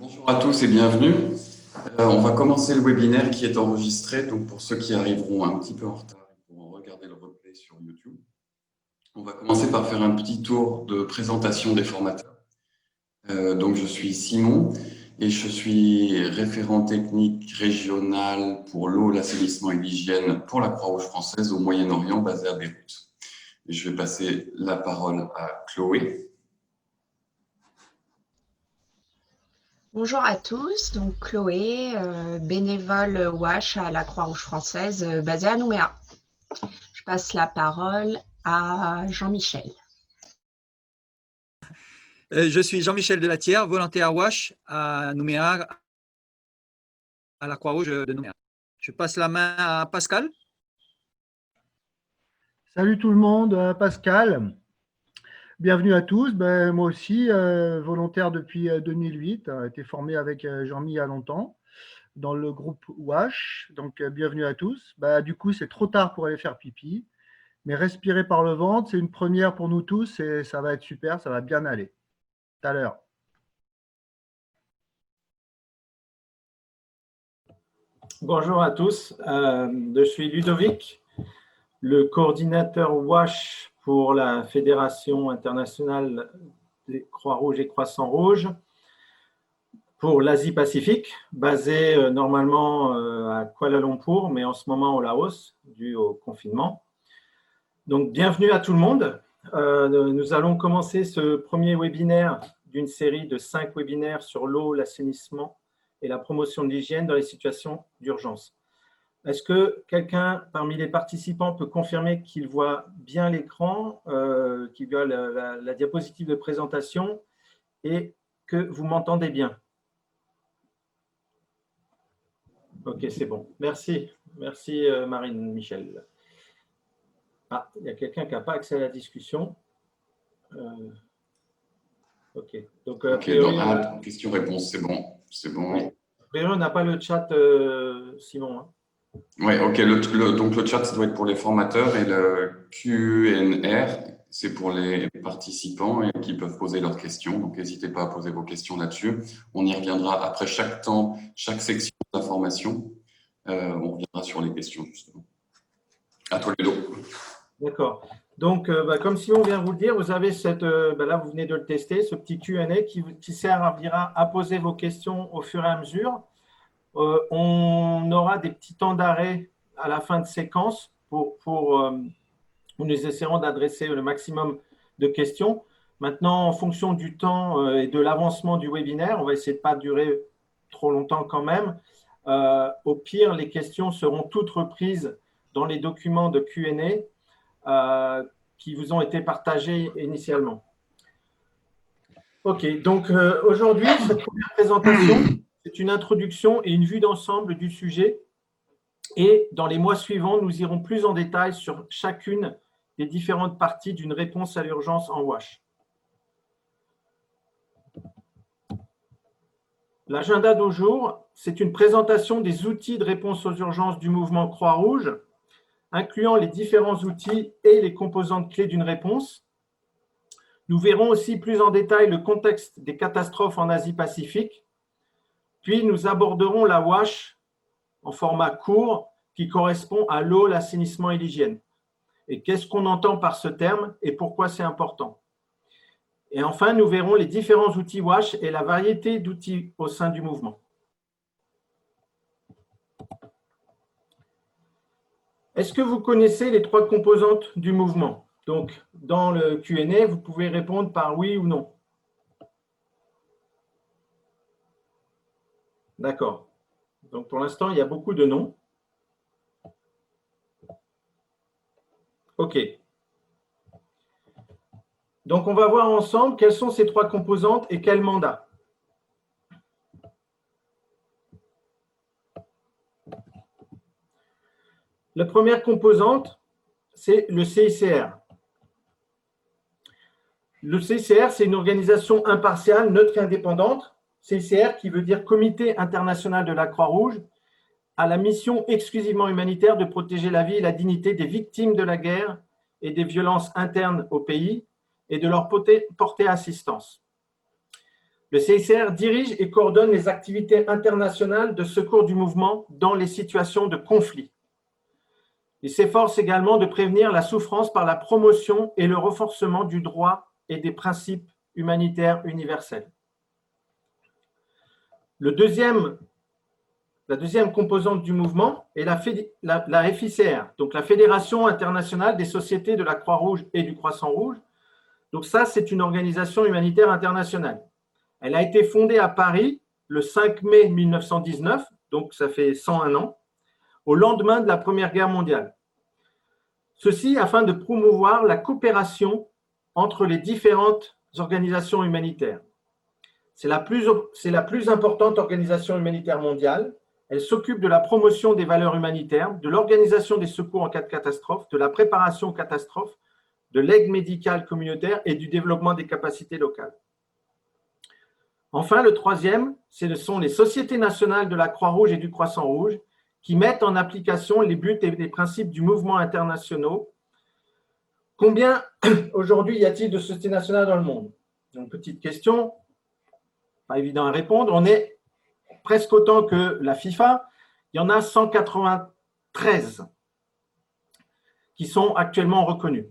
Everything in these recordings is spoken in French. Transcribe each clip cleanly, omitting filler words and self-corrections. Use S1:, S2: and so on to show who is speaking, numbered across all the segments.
S1: Bonjour à tous et bienvenue. On va commencer le webinaire qui est enregistré. Donc pour ceux qui arriveront un petit peu en retard, ils pourront regarder le replay sur YouTube. On va commencer par faire un petit tour de présentation des formateurs. Donc je suis Simon et je suis référent technique régional pour l'eau, l'assainissement et l'hygiène pour la Croix-Rouge française au Moyen-Orient, basé à Beyrouth. Et je vais passer la parole à Chloé.
S2: Bonjour à tous, donc Chloé, bénévole WASH à la Croix-Rouge française basée à Nouméa. Je passe la parole à Jean-Michel.
S3: Je suis Jean-Michel Delatière, volontaire WASH à Nouméa, à la Croix-Rouge de Nouméa. Je passe la main à Pascal.
S4: Salut tout le monde, Pascal. Bienvenue à tous. Moi aussi, volontaire depuis 2008, été formé avec Jean-Mi il y a longtemps dans le groupe WASH. Donc, bienvenue à tous. Du coup, c'est trop tard pour aller faire pipi, mais respirer par le ventre, c'est une première pour nous tous et ça va être super, ça va bien aller. Tout à l'heure.
S5: Bonjour à tous, je suis Ludovic, le coordinateur WASH pour la Fédération internationale des Croix-Rouges et Croissants-Rouges pour l'Asie-Pacifique, basée normalement à Kuala Lumpur, mais en ce moment au Laos, dû au confinement. Donc, bienvenue à tout le monde. Nous allons commencer ce premier webinaire d'une série de 5 webinaires sur l'eau, l'assainissement et la promotion de l'hygiène dans les situations d'urgence. Est-ce que quelqu'un parmi les participants peut confirmer qu'il voit bien l'écran, qu'il voit la diapositive de présentation et que vous m'entendez bien? Ok, c'est bon. Merci. Merci Marine Michel. Ah, il y a quelqu'un qui n'a pas accès à la discussion. Ok. Donc,
S1: Question-réponse, c'est bon. C'est bon.
S5: Oui. A priori, on n'a pas le chat, Simon. Hein.
S1: Oui, ok. Donc le chat, ça doit être pour les formateurs et le Q&R, c'est pour les participants et qui peuvent poser leurs questions. Donc n'hésitez pas à poser vos questions là-dessus. On y reviendra après chaque temps, chaque section d'information. On reviendra sur les questions justement. À toi, Ludo.
S5: D'accord. Donc, comme Simon vient de vous le dire, vous avez là, vous venez de le tester, ce petit Q&A qui servira à poser vos questions au fur et à mesure. On aura des petits temps d'arrêt à la fin de séquence où nous essaierons d'adresser le maximum de questions. Maintenant, en fonction du temps et de l'avancement du webinaire, on va essayer de ne pas durer trop longtemps quand même. Au pire, les questions seront toutes reprises dans les documents de Q&A qui vous ont été partagés initialement. Ok, donc aujourd'hui, cette première présentation, c'est une introduction et une vue d'ensemble du sujet. Et dans les mois suivants, nous irons plus en détail sur chacune des différentes parties d'une réponse à l'urgence en WASH. L'agenda d'aujourd'hui, c'est une présentation des outils de réponse aux urgences du mouvement Croix-Rouge, incluant les différents outils et les composantes clés d'une réponse. Nous verrons aussi plus en détail le contexte des catastrophes en Asie-Pacifique. Puis, nous aborderons la WASH en format court qui correspond à l'eau, l'assainissement et l'hygiène. Et qu'est-ce qu'on entend par ce terme et pourquoi c'est important? Et enfin, nous verrons les différents outils WASH et la variété d'outils au sein du mouvement. Est-ce que vous connaissez les 3 composantes du mouvement? Donc, dans le Q&A, vous pouvez répondre par oui ou non. D'accord. Donc, pour l'instant, il y a beaucoup de non. OK. Donc, on va voir ensemble quelles sont ces 3 composantes et quel mandat. La première composante, c'est le CICR. Le CICR, c'est une organisation impartiale, neutre et indépendante. CICR qui veut dire Comité international de la Croix-Rouge, a la mission exclusivement humanitaire de protéger la vie et la dignité des victimes de la guerre et des violences internes au pays et de leur porter assistance. Le CICR dirige et coordonne les activités internationales de secours du mouvement dans les situations de conflit. Il s'efforce également de prévenir la souffrance par la promotion et le renforcement du droit et des principes humanitaires universels. La deuxième composante du mouvement est la FICR, donc la Fédération internationale des sociétés de la Croix-Rouge et du Croissant-Rouge. Donc ça, c'est une organisation humanitaire internationale. Elle a été fondée à Paris le 5 mai 1919, donc ça fait 101 ans, au lendemain de la Première Guerre mondiale. Ceci afin de promouvoir la coopération entre les différentes organisations humanitaires. C'est la plus importante organisation humanitaire mondiale. Elle s'occupe de la promotion des valeurs humanitaires, de l'organisation des secours en cas de catastrophe, de la préparation aux catastrophes, de l'aide médicale communautaire et du développement des capacités locales. Enfin, le troisième, ce sont les sociétés nationales de la Croix-Rouge et du Croissant-Rouge qui mettent en application les buts et les principes du mouvement international. Combien aujourd'hui y a-t-il de sociétés nationales dans le monde? Donc, petite question, pas évident à répondre. On est presque autant que la FIFA. Il y en a 193 qui sont actuellement reconnues.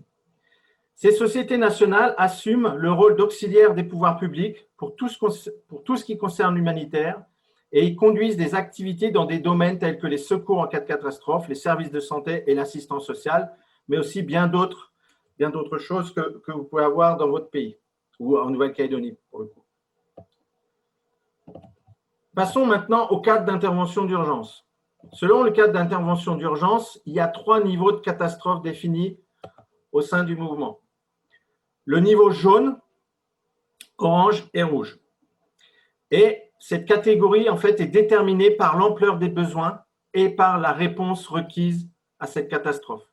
S5: Ces sociétés nationales assument le rôle d'auxiliaire des pouvoirs publics pour tout ce qui concerne l'humanitaire et ils conduisent des activités dans des domaines tels que les secours en cas de catastrophe, les services de santé et l'assistance sociale, mais aussi bien d'autres choses que vous pouvez avoir dans votre pays ou en Nouvelle-Calédonie pour le coup. Passons maintenant au cadre d'intervention d'urgence. Selon le cadre d'intervention d'urgence, il y a 3 niveaux de catastrophe définis au sein du mouvement. Le niveau jaune, orange et rouge. Et cette catégorie, en fait, est déterminée par l'ampleur des besoins et par la réponse requise à cette catastrophe.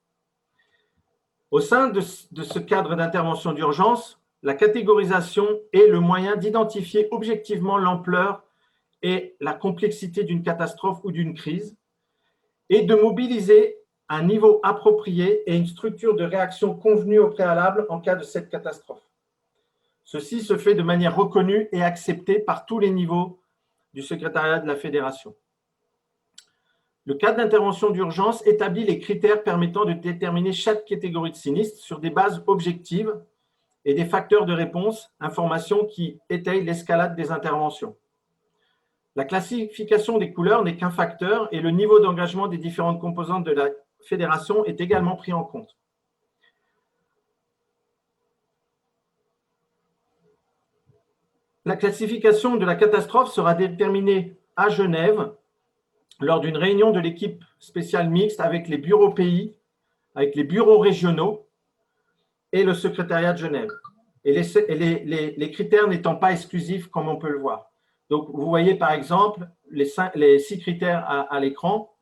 S5: Au sein de ce cadre d'intervention d'urgence, la catégorisation est le moyen d'identifier objectivement l'ampleur et la complexité d'une catastrophe ou d'une crise et de mobiliser un niveau approprié et une structure de réaction convenue au préalable en cas de cette catastrophe. Ceci se fait de manière reconnue et acceptée par tous les niveaux du secrétariat de la Fédération. Le cadre d'intervention d'urgence établit les critères permettant de déterminer chaque catégorie de sinistre sur des bases objectives et des facteurs de réponse, informations qui étayent l'escalade des interventions. La classification des couleurs n'est qu'un facteur et le niveau d'engagement des différentes composantes de la Fédération est également pris en compte. La classification de la catastrophe sera déterminée à Genève lors d'une réunion de l'équipe spéciale mixte avec les bureaux pays, avec les bureaux régionaux et le secrétariat de Genève. Et les critères n'étant pas exclusifs comme on peut le voir. Donc, vous voyez par exemple les 6 critères à l'écran.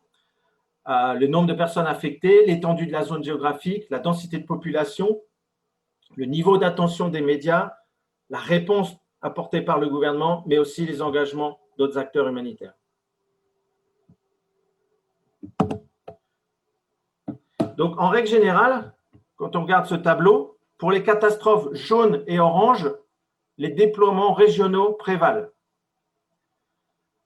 S5: Le nombre de personnes affectées, l'étendue de la zone géographique, la densité de population, le niveau d'attention des médias, la réponse apportée par le gouvernement, mais aussi les engagements d'autres acteurs humanitaires. Donc, en règle générale, quand on regarde ce tableau, pour les catastrophes jaunes et oranges, les déploiements régionaux prévalent.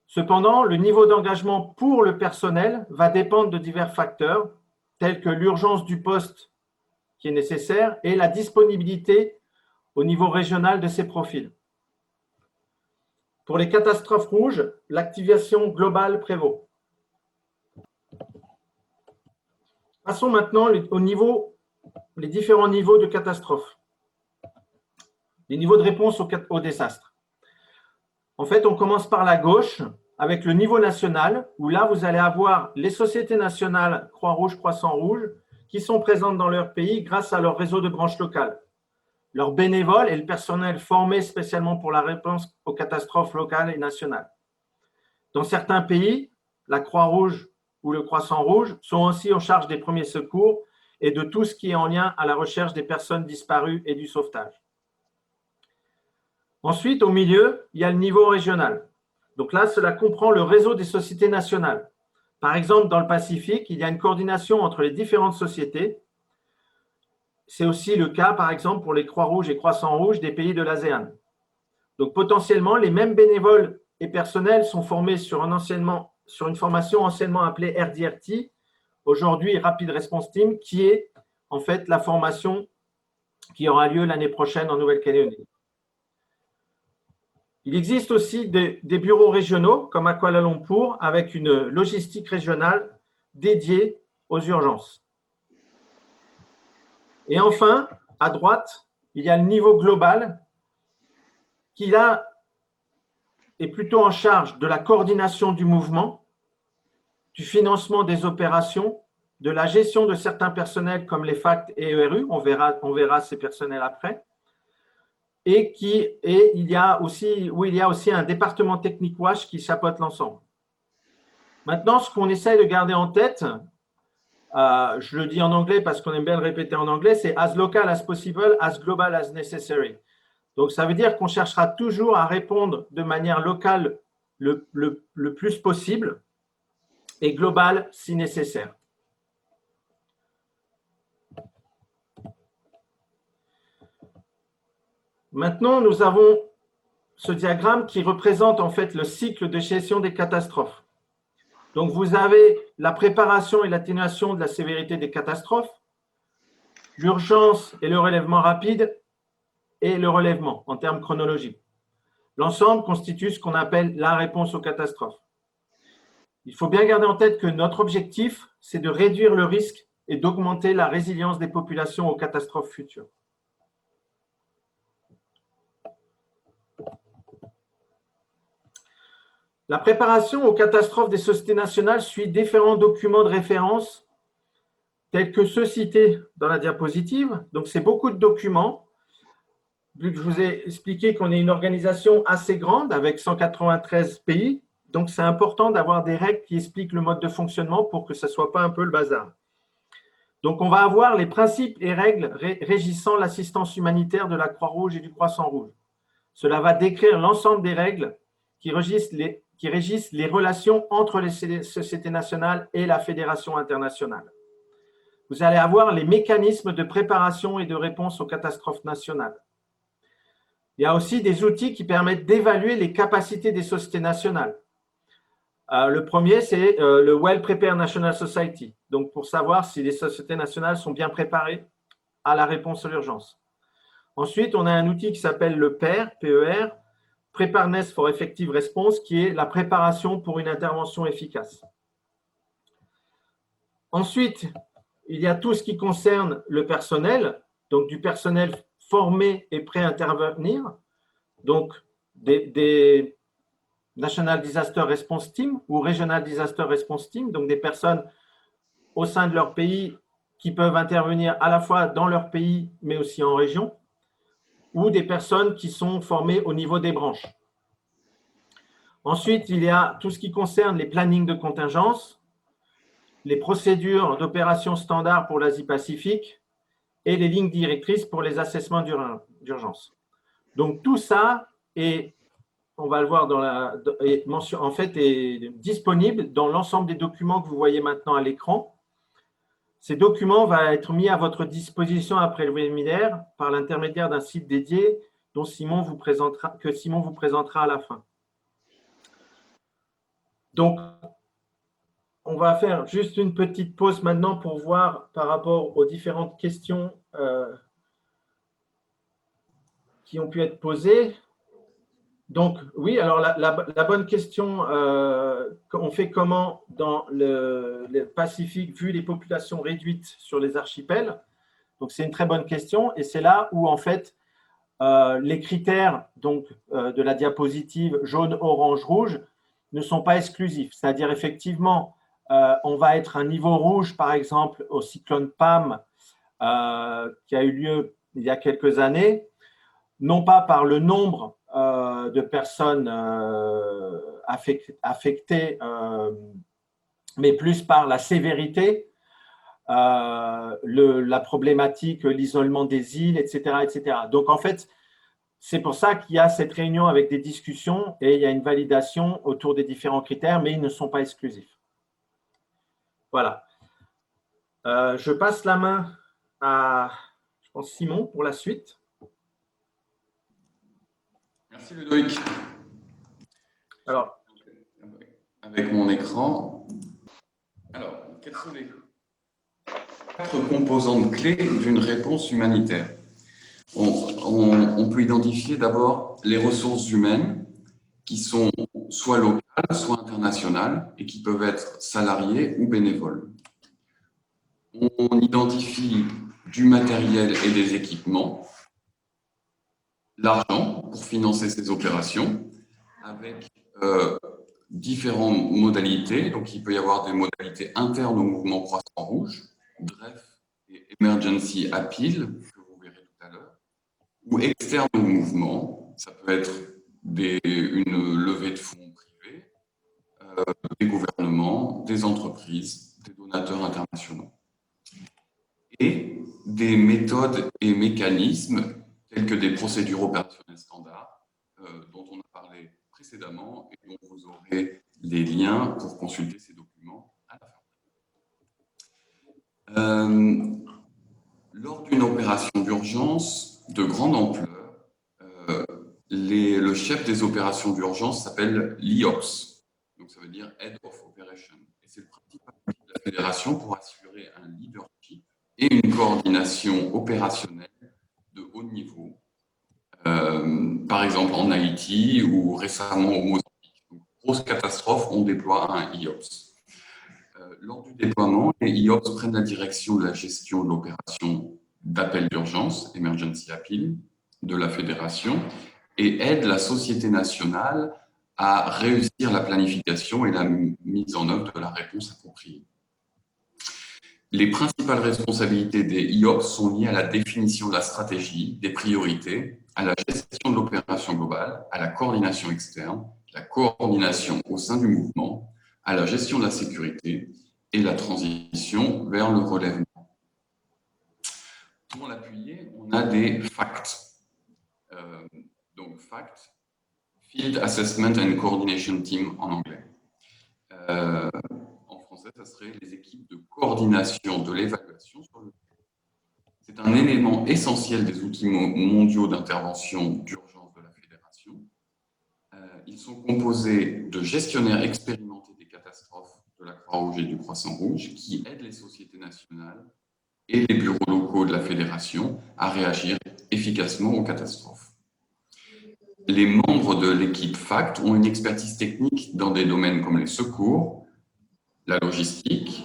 S5: Cependant, le niveau d'engagement pour le personnel va dépendre de divers facteurs, tels que l'urgence du poste qui est nécessaire et la disponibilité au niveau régional de ces profils. Pour les catastrophes rouges, l'activation globale prévaut. Passons maintenant les différents niveaux de catastrophe. Les niveaux de réponse au désastre. En fait, on commence par la gauche avec le niveau national, où là, vous allez avoir les sociétés nationales Croix-Rouge, Croissant-Rouge, qui sont présentes dans leur pays grâce à leur réseau de branches locales. Leurs bénévoles et le personnel formé spécialement pour la réponse aux catastrophes locales et nationales. Dans certains pays, la Croix-Rouge ou le Croissant-Rouge sont aussi en charge des premiers secours et de tout ce qui est en lien à la recherche des personnes disparues et du sauvetage. Ensuite, au milieu, il y a le niveau régional. Donc là, cela comprend le réseau des sociétés nationales. Par exemple, dans le Pacifique, il y a une coordination entre les différentes sociétés. C'est aussi le cas, par exemple, pour les Croix-Rouges et Croissant-Rouges des pays de l'ASEAN. Donc, potentiellement, les mêmes bénévoles et personnels sont formés sur une formation anciennement appelée RDRT, aujourd'hui Rapid Response Team, qui est en fait la formation qui aura lieu l'année prochaine en Nouvelle-Calédonie. Il existe aussi des bureaux régionaux, comme à Kuala Lumpur, avec une logistique régionale dédiée aux urgences. Et enfin, à droite, il y a le niveau global qui, là, est plutôt en charge de la coordination du mouvement, du financement des opérations, de la gestion de certains personnels comme les FACT et ERU, on verra ces personnels après, et il y a aussi un département technique WASH qui chapeaute l'ensemble. Maintenant, ce qu'on essaye de garder en tête, je le dis en anglais parce qu'on aime bien le répéter en anglais, c'est as local as possible, as global as necessary. Donc, ça veut dire qu'on cherchera toujours à répondre de manière locale le plus possible et global si nécessaire. Maintenant, nous avons ce diagramme qui représente en fait le cycle de gestion des catastrophes. Donc, vous avez la préparation et l'atténuation de la sévérité des catastrophes, l'urgence et le relèvement rapide et le relèvement en termes chronologiques. L'ensemble constitue ce qu'on appelle la réponse aux catastrophes. Il faut bien garder en tête que notre objectif, c'est de réduire le risque et d'augmenter la résilience des populations aux catastrophes futures. La préparation aux catastrophes des sociétés nationales suit différents documents de référence tels que ceux cités dans la diapositive. Donc, c'est beaucoup de documents. Vu que je vous ai expliqué qu'on est une organisation assez grande avec 193 pays, donc c'est important d'avoir des règles qui expliquent le mode de fonctionnement pour que ce ne soit pas un peu le bazar. Donc, on va avoir les principes et règles régissant l'assistance humanitaire de la Croix-Rouge et du Croissant-Rouge. Cela va décrire l'ensemble des règles qui régissent les relations entre les sociétés nationales et la Fédération internationale. Vous allez avoir les mécanismes de préparation et de réponse aux catastrophes nationales. Il y a aussi des outils qui permettent d'évaluer les capacités des sociétés nationales. Le premier, c'est le Well Prepared National Society, donc pour savoir si les sociétés nationales sont bien préparées à la réponse à l'urgence. Ensuite, on a un outil qui s'appelle le PER, PER, Preparedness for Effective Response, qui est la préparation pour une intervention efficace. Ensuite, il y a tout ce qui concerne le personnel, donc du personnel formé et prêt à intervenir, donc des National Disaster Response Team ou Regional Disaster Response Team, donc des personnes au sein de leur pays qui peuvent intervenir à la fois dans leur pays mais aussi en région, ou des personnes qui sont formées au niveau des branches. Ensuite, il y a tout ce qui concerne les plannings de contingence, les procédures d'opération standard pour l'Asie-Pacifique et les lignes directrices pour les assessments d'urgence. Donc, tout ça est, on va le voir, est disponible dans l'ensemble des documents que vous voyez maintenant à l'écran. Ces documents vont être mis à votre disposition après le webinaire par l'intermédiaire d'un site dédié que Simon vous présentera à la fin. Donc, on va faire juste une petite pause maintenant pour voir par rapport aux différentes questions qui ont pu être posées. Donc, oui, alors la bonne question, on fait comment dans le Pacifique vu les populations réduites sur les archipels? Donc, c'est une très bonne question et c'est là où, en fait, les critères donc, de la diapositive jaune, orange, rouge ne sont pas exclusifs. C'est-à-dire, effectivement, on va être un niveau rouge, par exemple, au cyclone Pam qui a eu lieu il y a quelques années, non pas par le nombre de personnes affectées, mais plus par la sévérité, la problématique, l'isolement des îles, etc., etc. Donc, en fait, c'est pour ça qu'il y a cette réunion avec des discussions et il y a une validation autour des différents critères, mais ils ne sont pas exclusifs. Voilà. Je passe la main à, je pense, Simon pour la suite.
S1: Merci Ludovic.
S5: Alors,
S1: avec mon écran. Alors, quelles sont les 4 composantes clés d'une réponse humanitaire? On peut identifier d'abord les ressources humaines qui sont soit locales, soit internationales et qui peuvent être salariées ou bénévoles. On identifie du matériel et des équipements, l'argent pour financer ces opérations avec différentes modalités. Donc, il peut y avoir des modalités internes au mouvement Croissant Rouge, DREF et Emergency Appeal, que vous verrez tout à l'heure, ou externes au mouvement. Ça peut être une levée de fonds privés, des gouvernements, des entreprises, des donateurs internationaux. Et des méthodes et mécanismes tels que des procédures opérationnelles standards, dont on a parlé précédemment et dont vous aurez les liens pour consulter ces documents à la fin. Lors d'une opération d'urgence de grande ampleur, le chef des opérations d'urgence s'appelle l'IOPS, donc ça veut dire Head of Operation. Et c'est le principal outil de la fédération pour assurer un leadership et une coordination opérationnelle de haut niveau, par exemple en Haïti ou récemment au Mozambique. Donc, grosse catastrophe, on déploie un IOPS. Lors du déploiement, les IOPS prennent la direction de la gestion de l'opération d'appel d'urgence, Emergency Appeal, de la fédération et aident la société nationale à réussir la planification et la mise en œuvre de la réponse appropriée. Les principales responsabilités des IOPS sont liées à la définition de la stratégie, des priorités, à la gestion de l'opération globale, à la coordination externe, la coordination au sein du mouvement, à la gestion de la sécurité et la transition vers le relèvement. Pour l'appuyer, on a des FACT. Donc FACT, Field Assessment and Coordination Team en anglais. En français, ça serait les équipes de coordination de l'évaluation sur le terrain. C'est un élément essentiel des outils mondiaux d'intervention d'urgence de la Fédération. Ils sont composés de gestionnaires expérimentés des catastrophes de la Croix-Rouge et du Croissant-Rouge qui aident les sociétés nationales et les bureaux locaux de la Fédération à réagir efficacement aux catastrophes. Les membres de l'équipe FACT ont une expertise technique dans des domaines comme les secours, la logistique,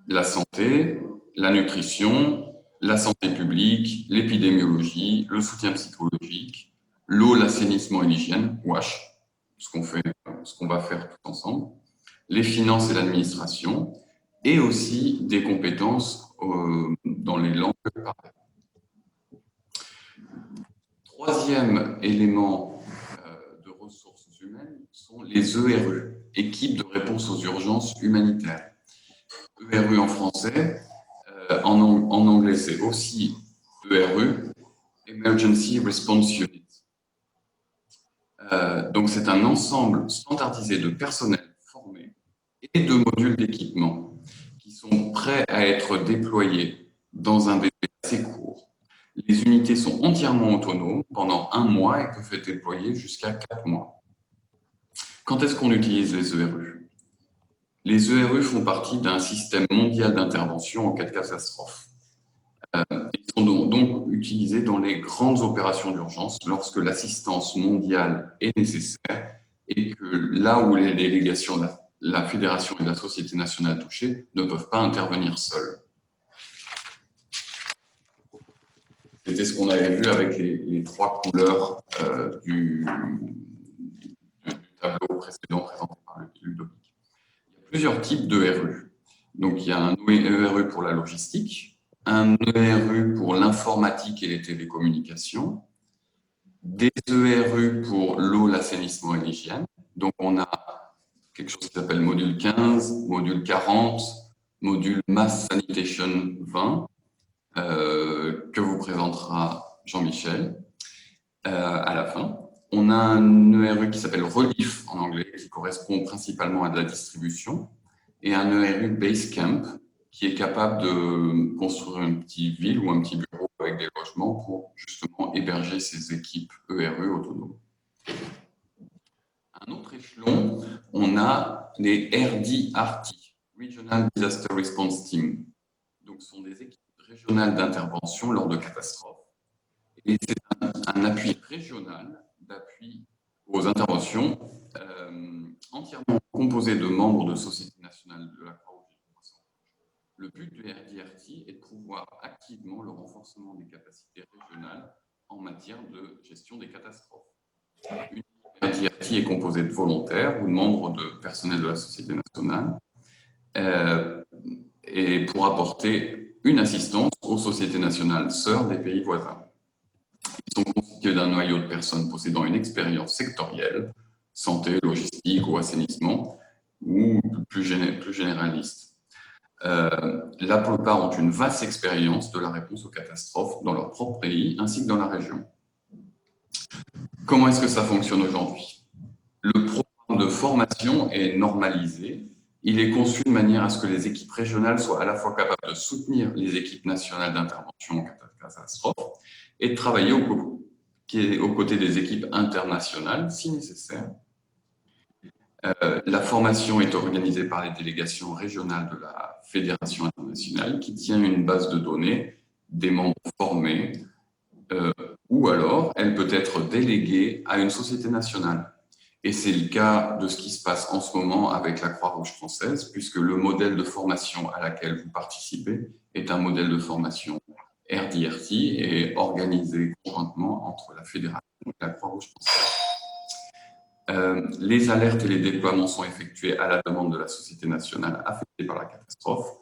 S1: la santé, la nutrition, la santé publique, l'épidémiologie, le soutien psychologique, l'eau, l'assainissement et l'hygiène, WASH, ce qu'on va faire tout ensemble, les finances et l'administration, et aussi des compétences dans les langues parlées. Troisième élément de ressources humaines sont les ERU, équipes de réponse aux urgences humanitaires. ERU en français, en anglais c'est aussi ERU, Emergency Response Unit. Donc c'est un ensemble standardisé de personnel formé et de modules d'équipement qui sont prêts à être déployés dans un délai assez court. Les unités sont entièrement autonomes pendant 1 mois et peuvent être déployées jusqu'à 4 mois. Quand est-ce qu'on utilise les ERU? Les ERU font partie d'un système mondial d'intervention en cas de catastrophe. Ils sont donc utilisés dans les grandes opérations d'urgence lorsque l'assistance mondiale est nécessaire et que là où les délégations de la Fédération et de la Société nationale touchée ne peuvent pas intervenir seules. C'était ce qu'on avait vu avec les 3 couleurs du tableau précédent présenté par Ludovic. Il y a plusieurs types d'ERU. Donc, il y a un ERU pour la logistique, un ERU pour l'informatique et les télécommunications, des ERU pour l'eau, l'assainissement et l'hygiène. Donc, on a quelque chose qui s'appelle module 15, module 40, module Mass Sanitation 20, que vous présentera Jean-Michel à la fin. On a un ERU qui s'appelle Relief en anglais, qui correspond principalement à de la distribution, et un ERU Basecamp, qui est capable de construire une petite ville ou un petit bureau avec des logements pour justement héberger ces équipes ERU autonomes. Un autre échelon, on a les RDRT, Regional Disaster Response Team. Donc, ce sont des équipes régionales d'intervention lors de catastrophes. Et c'est un appui régional d'appui aux interventions entièrement composé de membres de sociétés nationales de la Croix-Rouge et du Croissant-Rouge. Le but du RDRT est de pouvoir activement le renforcement des capacités régionales en matière de gestion des catastrophes. Une RDRT est composée de volontaires ou de membres de personnel de la société nationale et pour apporter une assistance aux sociétés nationales sœurs des pays voisins. Ils sont constitués d'un noyau de personnes possédant une expérience sectorielle, santé, logistique ou assainissement, ou plus généraliste. La plupart ont une vaste expérience de la réponse aux catastrophes dans leur propre pays ainsi que dans la région. Comment est-ce que ça fonctionne aujourd'hui? Le programme de formation est normalisé. Il est conçu de manière à ce que les équipes régionales soient à la fois capables de soutenir les équipes nationales d'intervention en catastrophe et de travailler aux côtés des équipes internationales si nécessaire. La formation est organisée par les délégations régionales de la Fédération internationale qui tient une base de données des membres formés ou alors elle peut être déléguée à une société nationale. Et c'est le cas de ce qui se passe en ce moment avec la Croix-Rouge française, puisque le modèle de formation à laquelle vous participez est un modèle de formation RDRT et organisé conjointement entre la Fédération et la Croix-Rouge française. Les alertes et les déploiements sont effectués à la demande de la société nationale affectée par la catastrophe.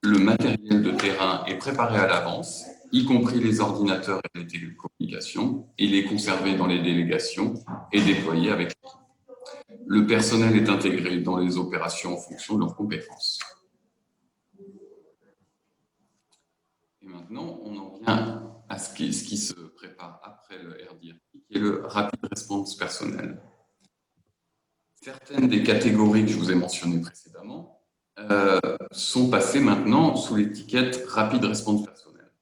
S1: Le matériel de terrain est préparé à l'avance, y compris les ordinateurs et les télécommunications. Il est conservé dans les délégations et déployé avec l'équipe. Le personnel est intégré dans les opérations en fonction de leurs compétences. Et maintenant, on en vient à ce qui se prépare après le RDRT, qui est le Rapid Response Personnel. Certaines des catégories que je vous ai mentionnées précédemment sont passées maintenant sous l'étiquette Rapid Response Personnel.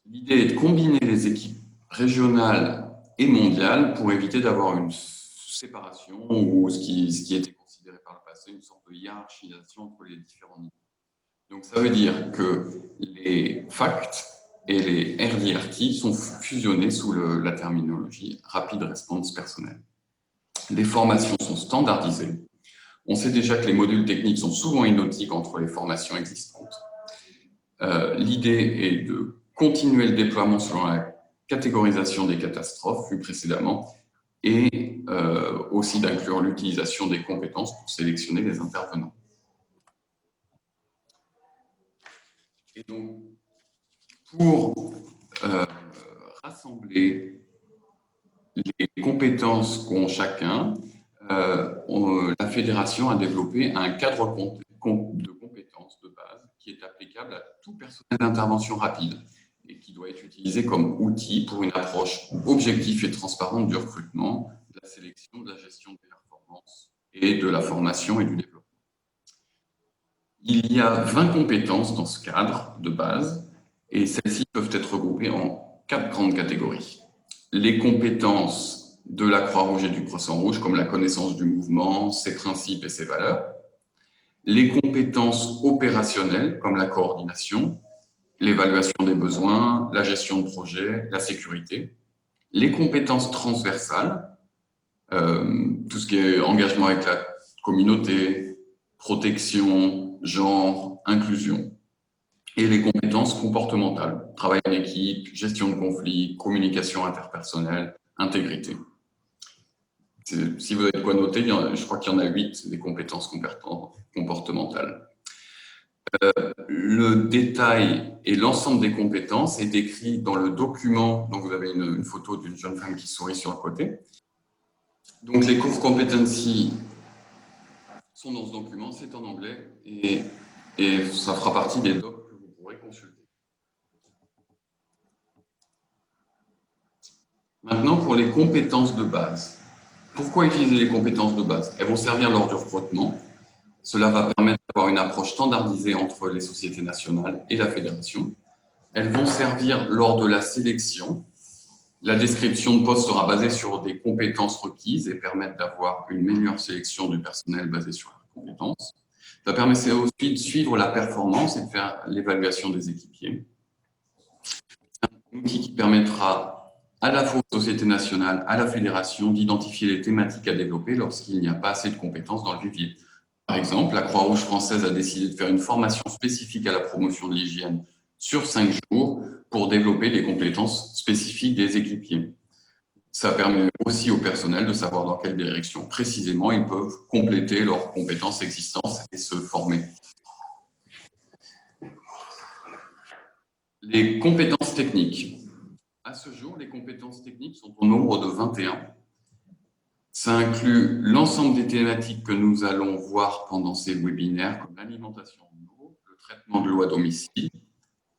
S1: L'idée est de combiner les équipes régionales et mondiales pour éviter d'avoir une séparation ou ce qui était considéré par le passé une sorte de hiérarchisation entre les différents niveaux. Donc ça veut dire que les FACT et les RDRT sont fusionnés sous la terminologie Rapid Response Personnel. Les formations sont standardisées. On sait déjà que les modules techniques sont souvent identiques entre les formations existantes. L'idée est de continuer le déploiement selon la catégorisation des catastrophes vues précédemment et aussi d'inclure l'utilisation des compétences pour sélectionner les intervenants. Et donc, pour rassembler les compétences qu'ont chacun, la Fédération a développé un cadre de compétences de base qui est applicable à tout personnel d'intervention rapide et qui doit être utilisé comme outil pour une approche objective et transparente du recrutement, de la sélection, de la gestion des performances et de la formation et du développement. Il y a 20 compétences dans ce cadre de base et celles-ci peuvent être regroupées en 4 grandes catégories. Les compétences de la Croix-Rouge et du Croissant-Rouge, comme la connaissance du mouvement, ses principes et ses valeurs. Les compétences opérationnelles, comme la coordination, l'évaluation des besoins, la gestion de projet, la sécurité. Les compétences transversales, tout ce qui est engagement avec la communauté, protection, genre, inclusion. Et les compétences comportementales, travail en équipe, gestion de conflits, communication interpersonnelle, intégrité. Si vous avez quoi noter, je crois qu'il y en a 8, des compétences comportementales. Le détail et l'ensemble des compétences est décrit dans le document, donc vous avez une photo d'une jeune femme qui sourit sur le côté. Donc les core competencies sont dans ce document, c'est en anglais et ça fera partie des docs que vous pourrez consulter. Maintenant, pour les compétences de base. Pourquoi utiliser les compétences de base? Elles vont servir lors du recrutement. Cela va permettre d'avoir une approche standardisée entre les sociétés nationales et la fédération. Elles vont servir lors de la sélection La description de poste sera basée sur des compétences requises et permettre d'avoir une meilleure sélection du personnel basée sur les compétences. Ça permet aussi de suivre la performance et de faire l'évaluation des équipiers. C'est un outil qui permettra à la fois aux sociétés nationales, à la fédération, d'identifier les thématiques à développer lorsqu'il n'y a pas assez de compétences dans le vivier. Par exemple, la Croix-Rouge française a décidé de faire une formation spécifique à la promotion de l'hygiène sur 5 jours pour développer les compétences spécifiques des équipiers. Ça permet aussi au personnel de savoir dans quelle direction précisément ils peuvent compléter leurs compétences existantes et se former. Les compétences techniques. À ce jour, les compétences techniques sont au nombre de 21. Ça inclut l'ensemble des thématiques que nous allons voir pendant ces webinaires, comme l'alimentation en eau, le traitement de l'eau à domicile,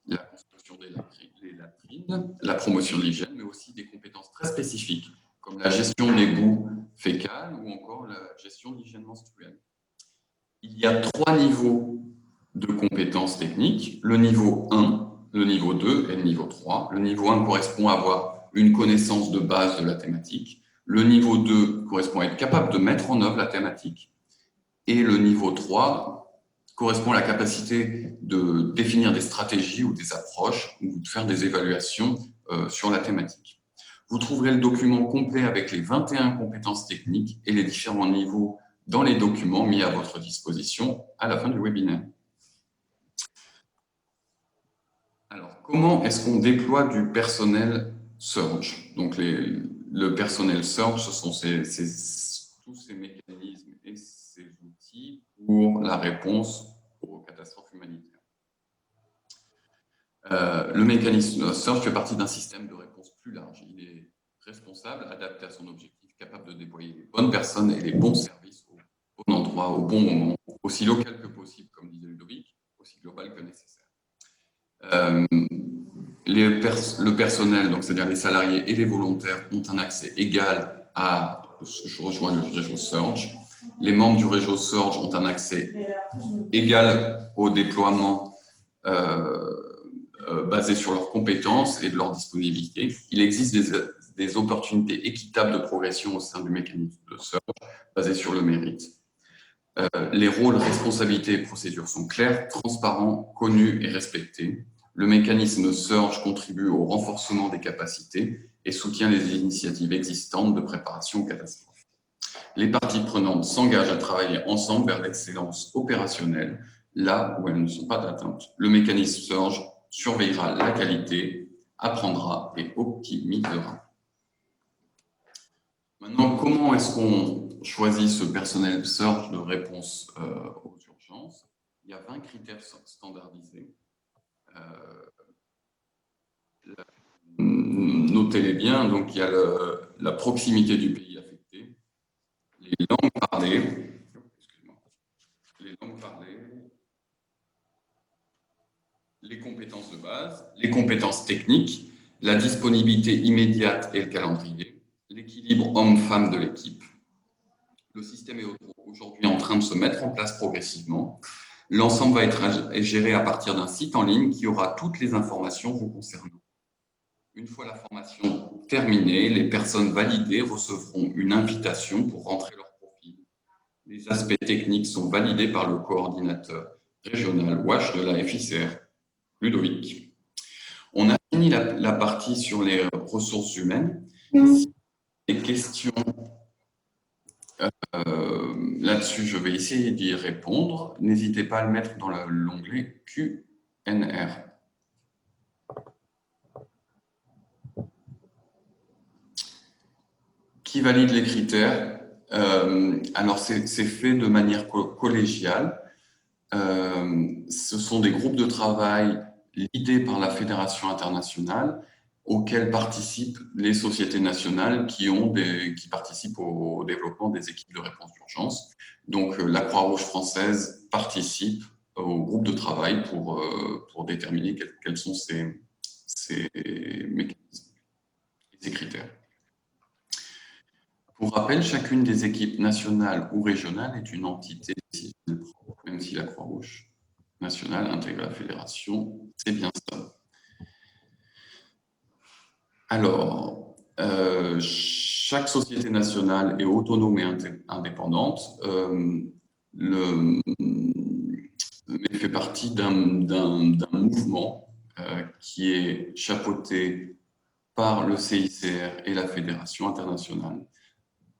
S1: la construction des latrines, la promotion de l'hygiène, mais aussi des compétences très spécifiques, comme la gestion des boues fécales ou encore la gestion de l'hygiène menstruelle. Il y a 3 niveaux de compétences techniques, le niveau 1, le niveau 2 et le niveau 3. Le niveau 1 correspond à avoir une connaissance de base de la thématique. Le niveau 2 correspond à être capable de mettre en œuvre la thématique. Et le niveau 3 correspond à la capacité de définir des stratégies ou des approches ou de faire des évaluations sur la thématique. Vous trouverez le document complet avec les 21 compétences techniques et les différents niveaux dans les documents mis à votre disposition à la fin du webinaire. Alors, comment est-ce qu'on déploie du personnel Surge? Donc, le personnel Surge, ce sont tous ces mécanismes et ces outils pour la réponse aux catastrophes humanitaires. Le mécanisme Surge fait partie d'un système de réponse plus large. Il est responsable, adapté à son objectif, capable de déployer les bonnes personnes et les bons services au bon endroit, au bon moment, aussi local que possible, comme disait Ludovic, aussi global que nécessaire. Le personnel, donc c'est-à-dire les salariés et les volontaires, ont un accès égal à, je rejoins le réseau Surge. Les membres du réseau Surge ont un accès égal au déploiement basé sur leurs compétences et de leur disponibilité. Il existe des opportunités équitables de progression au sein du mécanisme de Surge basé sur le mérite. Les rôles, responsabilités et procédures sont clairs, transparents, connus et respectés. Le mécanisme Surge contribue au renforcement des capacités et soutient les initiatives existantes de préparation aux catastrophes. Les parties prenantes s'engagent à travailler ensemble vers l'excellence opérationnelle, là où elles ne sont pas atteintes. Le mécanisme Surge surveillera la qualité, apprendra et optimisera. Maintenant, comment est-ce qu'on choisit ce personnel Surge de réponse aux urgences? Il y a 20 critères standardisés. Notez-les bien, donc il y a la proximité du pays affecté, les langues parlées, les compétences de base, les compétences techniques, la disponibilité immédiate et le calendrier, l'équilibre homme-femme de l'équipe. Le système est aujourd'hui en train de se mettre en place progressivement. L'ensemble va être géré à partir d'un site en ligne qui aura toutes les informations vous concernant. Une fois la formation terminée, les personnes validées recevront une invitation pour rentrer leur profil. Les aspects techniques sont validés par le coordinateur régional WASH de la FICR, Ludovic. On a fini la partie sur les ressources humaines. Si des questions là-dessus, je vais essayer d'y répondre. N'hésitez pas à le mettre dans l'onglet QNR. Qui valide les critères? Alors, c'est fait de manière collégiale. Ce sont des groupes de travail lidés par la Fédération internationale auxquels participent les sociétés nationales qui participent au développement des équipes de réponse d'urgence. Donc, la Croix-Rouge française participe au groupe de travail pour déterminer quels sont ces mécanismes, ces critères. Pour rappel, chacune des équipes nationales ou régionales est une entité décisionnelle propre, même si la Croix-Rouge nationale intègre la fédération, c'est bien ça. Alors, chaque société nationale est autonome et indépendante, mais fait partie d'un mouvement qui est chapeauté par le CICR et la Fédération internationale.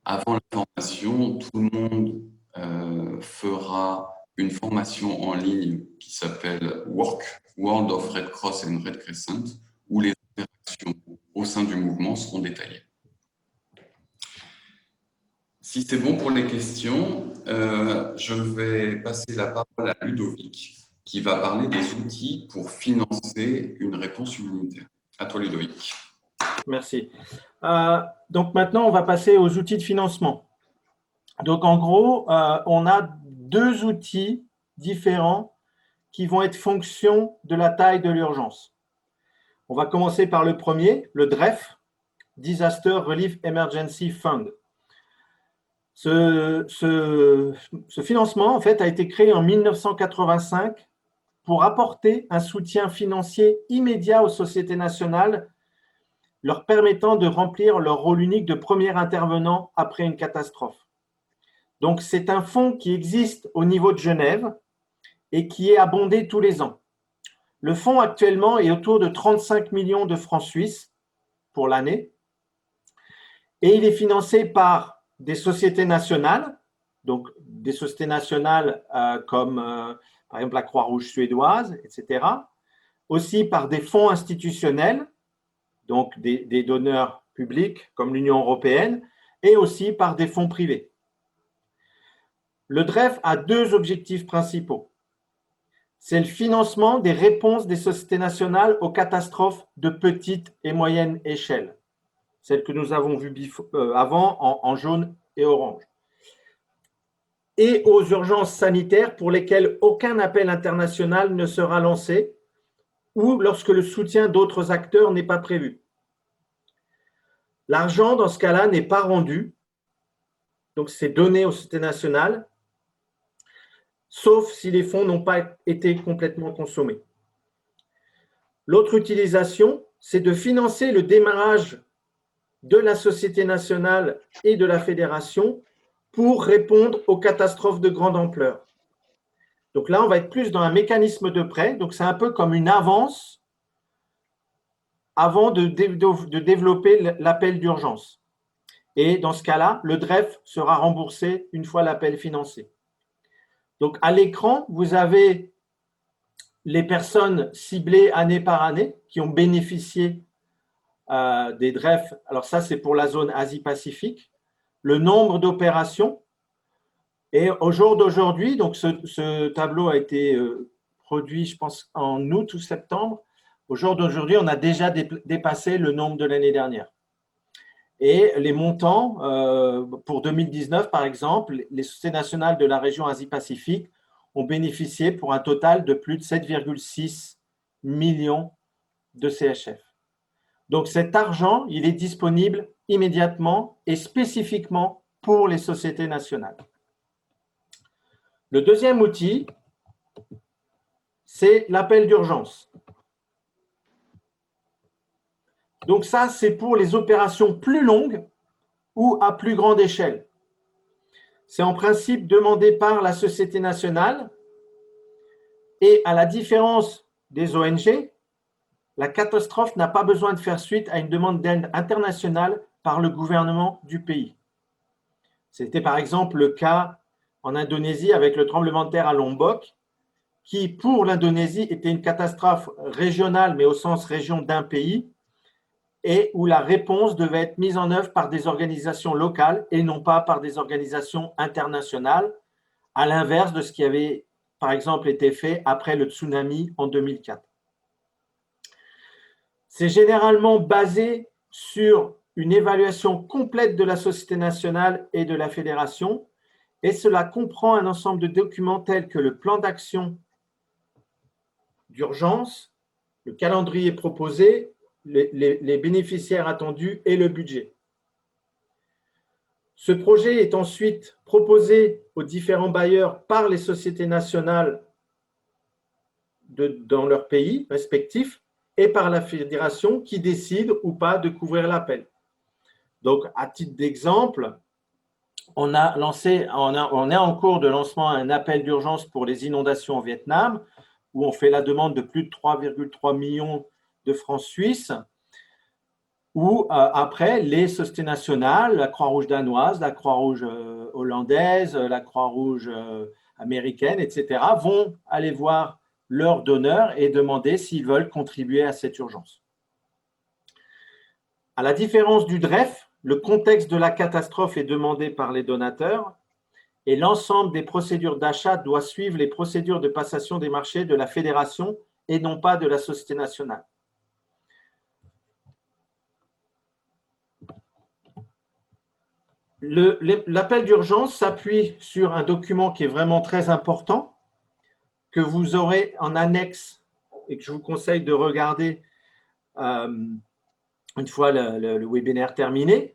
S1: Avant la formation, tout le monde fera une formation en ligne qui s'appelle WORK, World of Red Cross and Red Crescent, où les interactions au sein du mouvement seront détaillées. Si c'est bon pour les questions, je vais passer la parole à Ludovic, qui va parler des outils pour financer une réponse humanitaire. À toi, Ludovic.
S5: Merci. Donc maintenant, on va passer aux outils de financement. Donc en gros, on a deux outils différents qui vont être fonction de la taille de l'urgence. On va commencer par le premier, le DREF, Disaster Relief Emergency Fund. Ce financement, en fait, a été créé en 1985 pour apporter un soutien financier immédiat aux sociétés nationales, leur permettant de remplir leur rôle unique de premier intervenant après une catastrophe. Donc, c'est un fonds qui existe au niveau de Genève et qui est abondé tous les ans. Le fonds actuellement est autour de 35 millions de francs suisses pour l'année et il est financé par des sociétés nationales, donc des sociétés nationales comme par exemple la Croix-Rouge suédoise, etc. Aussi par des fonds institutionnels, donc des donneurs publics comme l'Union européenne, et aussi par des fonds privés. Le DREF a deux objectifs principaux. C'est le financement des réponses des sociétés nationales aux catastrophes de petite et moyenne échelle, celles que nous avons vues avant en jaune et orange, et aux urgences sanitaires pour lesquelles aucun appel international ne sera lancé ou lorsque le soutien d'autres acteurs n'est pas prévu. L'argent, dans ce cas-là, n'est pas rendu, donc c'est donné aux sociétés nationales, sauf si les fonds n'ont pas été complètement consommés. L'autre utilisation, c'est de financer le démarrage de la société nationale et de la fédération pour répondre aux catastrophes de grande ampleur. Donc là, on va être plus dans un mécanisme de prêt, donc c'est un peu comme une avance avant de développer l'appel d'urgence. Et dans ce cas-là, le DREF sera remboursé une fois l'appel financé. Donc à l'écran, vous avez les personnes ciblées année par année qui ont bénéficié des DREF. Alors ça, c'est pour la zone Asie-Pacifique. Le nombre d'opérations. Et au jour d'aujourd'hui, donc ce tableau a été produit, je pense, en août ou septembre. Au jour d'aujourd'hui, on a déjà dépassé le nombre de l'année dernière. Et les montants, pour 2019, par exemple, les sociétés nationales de la région Asie-Pacifique ont bénéficié pour un total de plus de 7,6 millions de CHF. Donc cet argent, il est disponible immédiatement et spécifiquement pour les sociétés nationales. Le deuxième outil, c'est l'appel d'urgence. Donc ça, c'est pour les opérations plus longues ou à plus grande échelle. C'est en principe demandé par la société nationale et à la différence des ONG, la catastrophe n'a pas besoin de faire suite à une demande d'aide internationale par le gouvernement du pays. C'était par exemple le cas en Indonésie avec le tremblement de terre à Lombok, qui pour l'Indonésie était une catastrophe régionale, mais au sens région d'un pays, et où la réponse devait être mise en œuvre par des organisations locales et non pas par des organisations internationales, à l'inverse de ce qui avait par exemple été fait après le tsunami en 2004. C'est généralement basé sur une évaluation complète de la société nationale et de la fédération, et cela comprend un ensemble de documents tels que le plan d'action d'urgence, le calendrier proposé, les bénéficiaires attendus et le budget. Ce projet est ensuite proposé aux différents bailleurs par les sociétés nationales dans leur pays respectifs et par la fédération qui décide ou pas de couvrir l'appel. Donc, à titre d'exemple, on est en cours de lancement un appel d'urgence pour les inondations au Vietnam, où on fait la demande de plus de 3,3 millions de francs suisses, où après, les sociétés nationales, la Croix-Rouge danoise, la Croix-Rouge hollandaise, la Croix-Rouge américaine, etc., vont aller voir leurs donneurs et demander s'ils veulent contribuer à cette urgence. À la différence du DREF, le contexte de la catastrophe est demandé par les donateurs et l'ensemble des procédures d'achat doit suivre les procédures de passation des marchés de la fédération et non pas de la société nationale. L'appel d'urgence s'appuie sur un document qui est vraiment très important, que vous aurez en annexe et que je vous conseille de regarder une fois le webinaire terminé,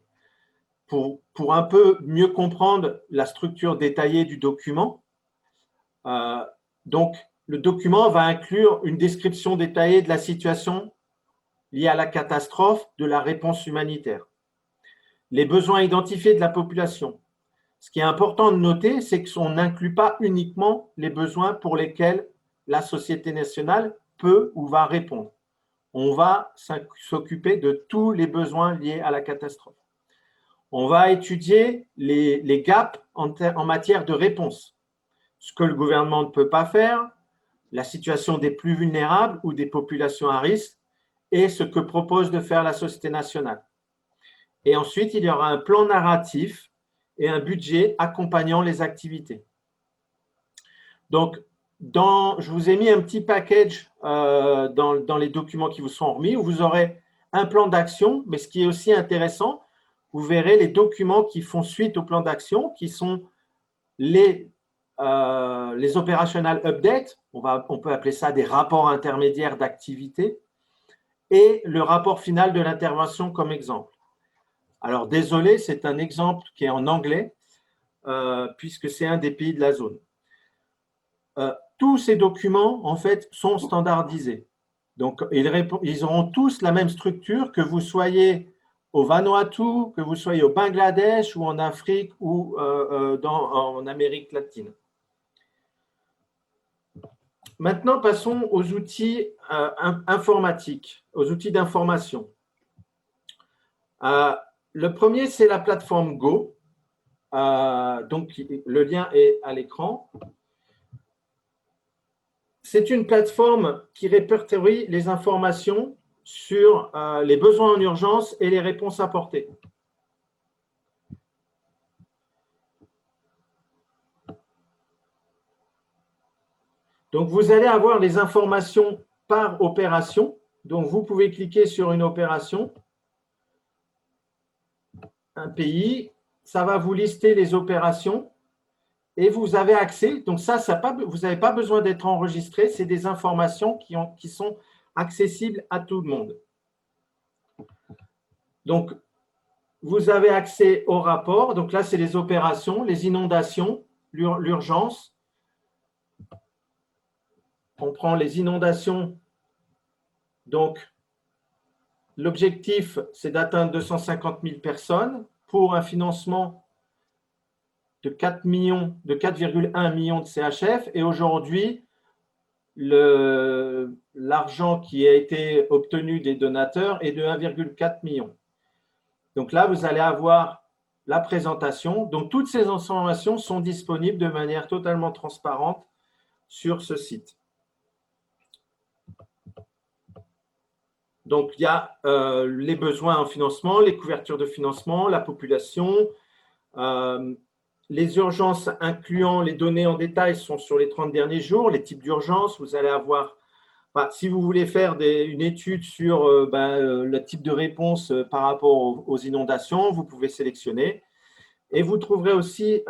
S5: pour un peu mieux comprendre la structure détaillée du document. Donc, le document va inclure une description détaillée de la situation liée à la catastrophe, de la réponse humanitaire, les besoins identifiés de la population. Ce qui est important de noter, c'est qu'on n'inclut pas uniquement les besoins pour lesquels la société nationale peut ou va répondre. On va s'occuper de tous les besoins liés à la catastrophe. On va étudier les gaps en matière de réponse, ce que le gouvernement ne peut pas faire, la situation des plus vulnérables ou des populations à risque et ce que propose de faire la société nationale. Et ensuite, il y aura un plan narratif et un budget accompagnant les activités. Donc, je vous ai mis un petit package dans les documents qui vous sont remis où vous aurez un plan d'action, mais ce qui est aussi intéressant, vous verrez les documents qui font suite au plan d'action, qui sont les operational updates, on peut appeler ça des rapports intermédiaires d'activité, et le rapport final de l'intervention comme exemple. Alors, désolé, c'est un exemple qui est en anglais, puisque c'est un des pays de la zone. Tous ces documents, en fait, sont standardisés. Donc, ils auront tous la même structure, que vous soyez au Vanuatu, que vous soyez au Bangladesh ou en Afrique ou en Amérique latine. Maintenant, passons aux outils informatiques, aux outils d'information. Le premier, c'est la plateforme Go. Donc, le lien est à l'écran. C'est une plateforme qui répertorie les informations sur les besoins en urgence et les réponses apportées. Donc, vous allez avoir les informations par opération. Donc, vous pouvez cliquer sur une opération, un pays, ça va vous lister les opérations et vous avez accès. Donc, vous n'avez pas besoin d'être enregistré. C'est des informations qui sont accessibles à tout le monde. Donc, vous avez accès au rapport. Donc là, c'est les opérations, les inondations, l'urgence. On prend les inondations. Donc, l'objectif, c'est d'atteindre 250 000 personnes pour un financement de 4,1 millions de CHF. Et aujourd'hui, l'argent qui a été obtenu des donateurs est de 1,4 million. Donc là, vous allez avoir la présentation. Donc, toutes ces informations sont disponibles de manière totalement transparente sur ce site. Donc, il y a les besoins en financement, les couvertures de financement, la population. Les urgences incluant les données en détail sont sur les 30 derniers jours. Les types d'urgences, vous allez avoir… si vous voulez faire une étude sur le type de réponse par rapport aux inondations, vous pouvez sélectionner. Et vous trouverez aussi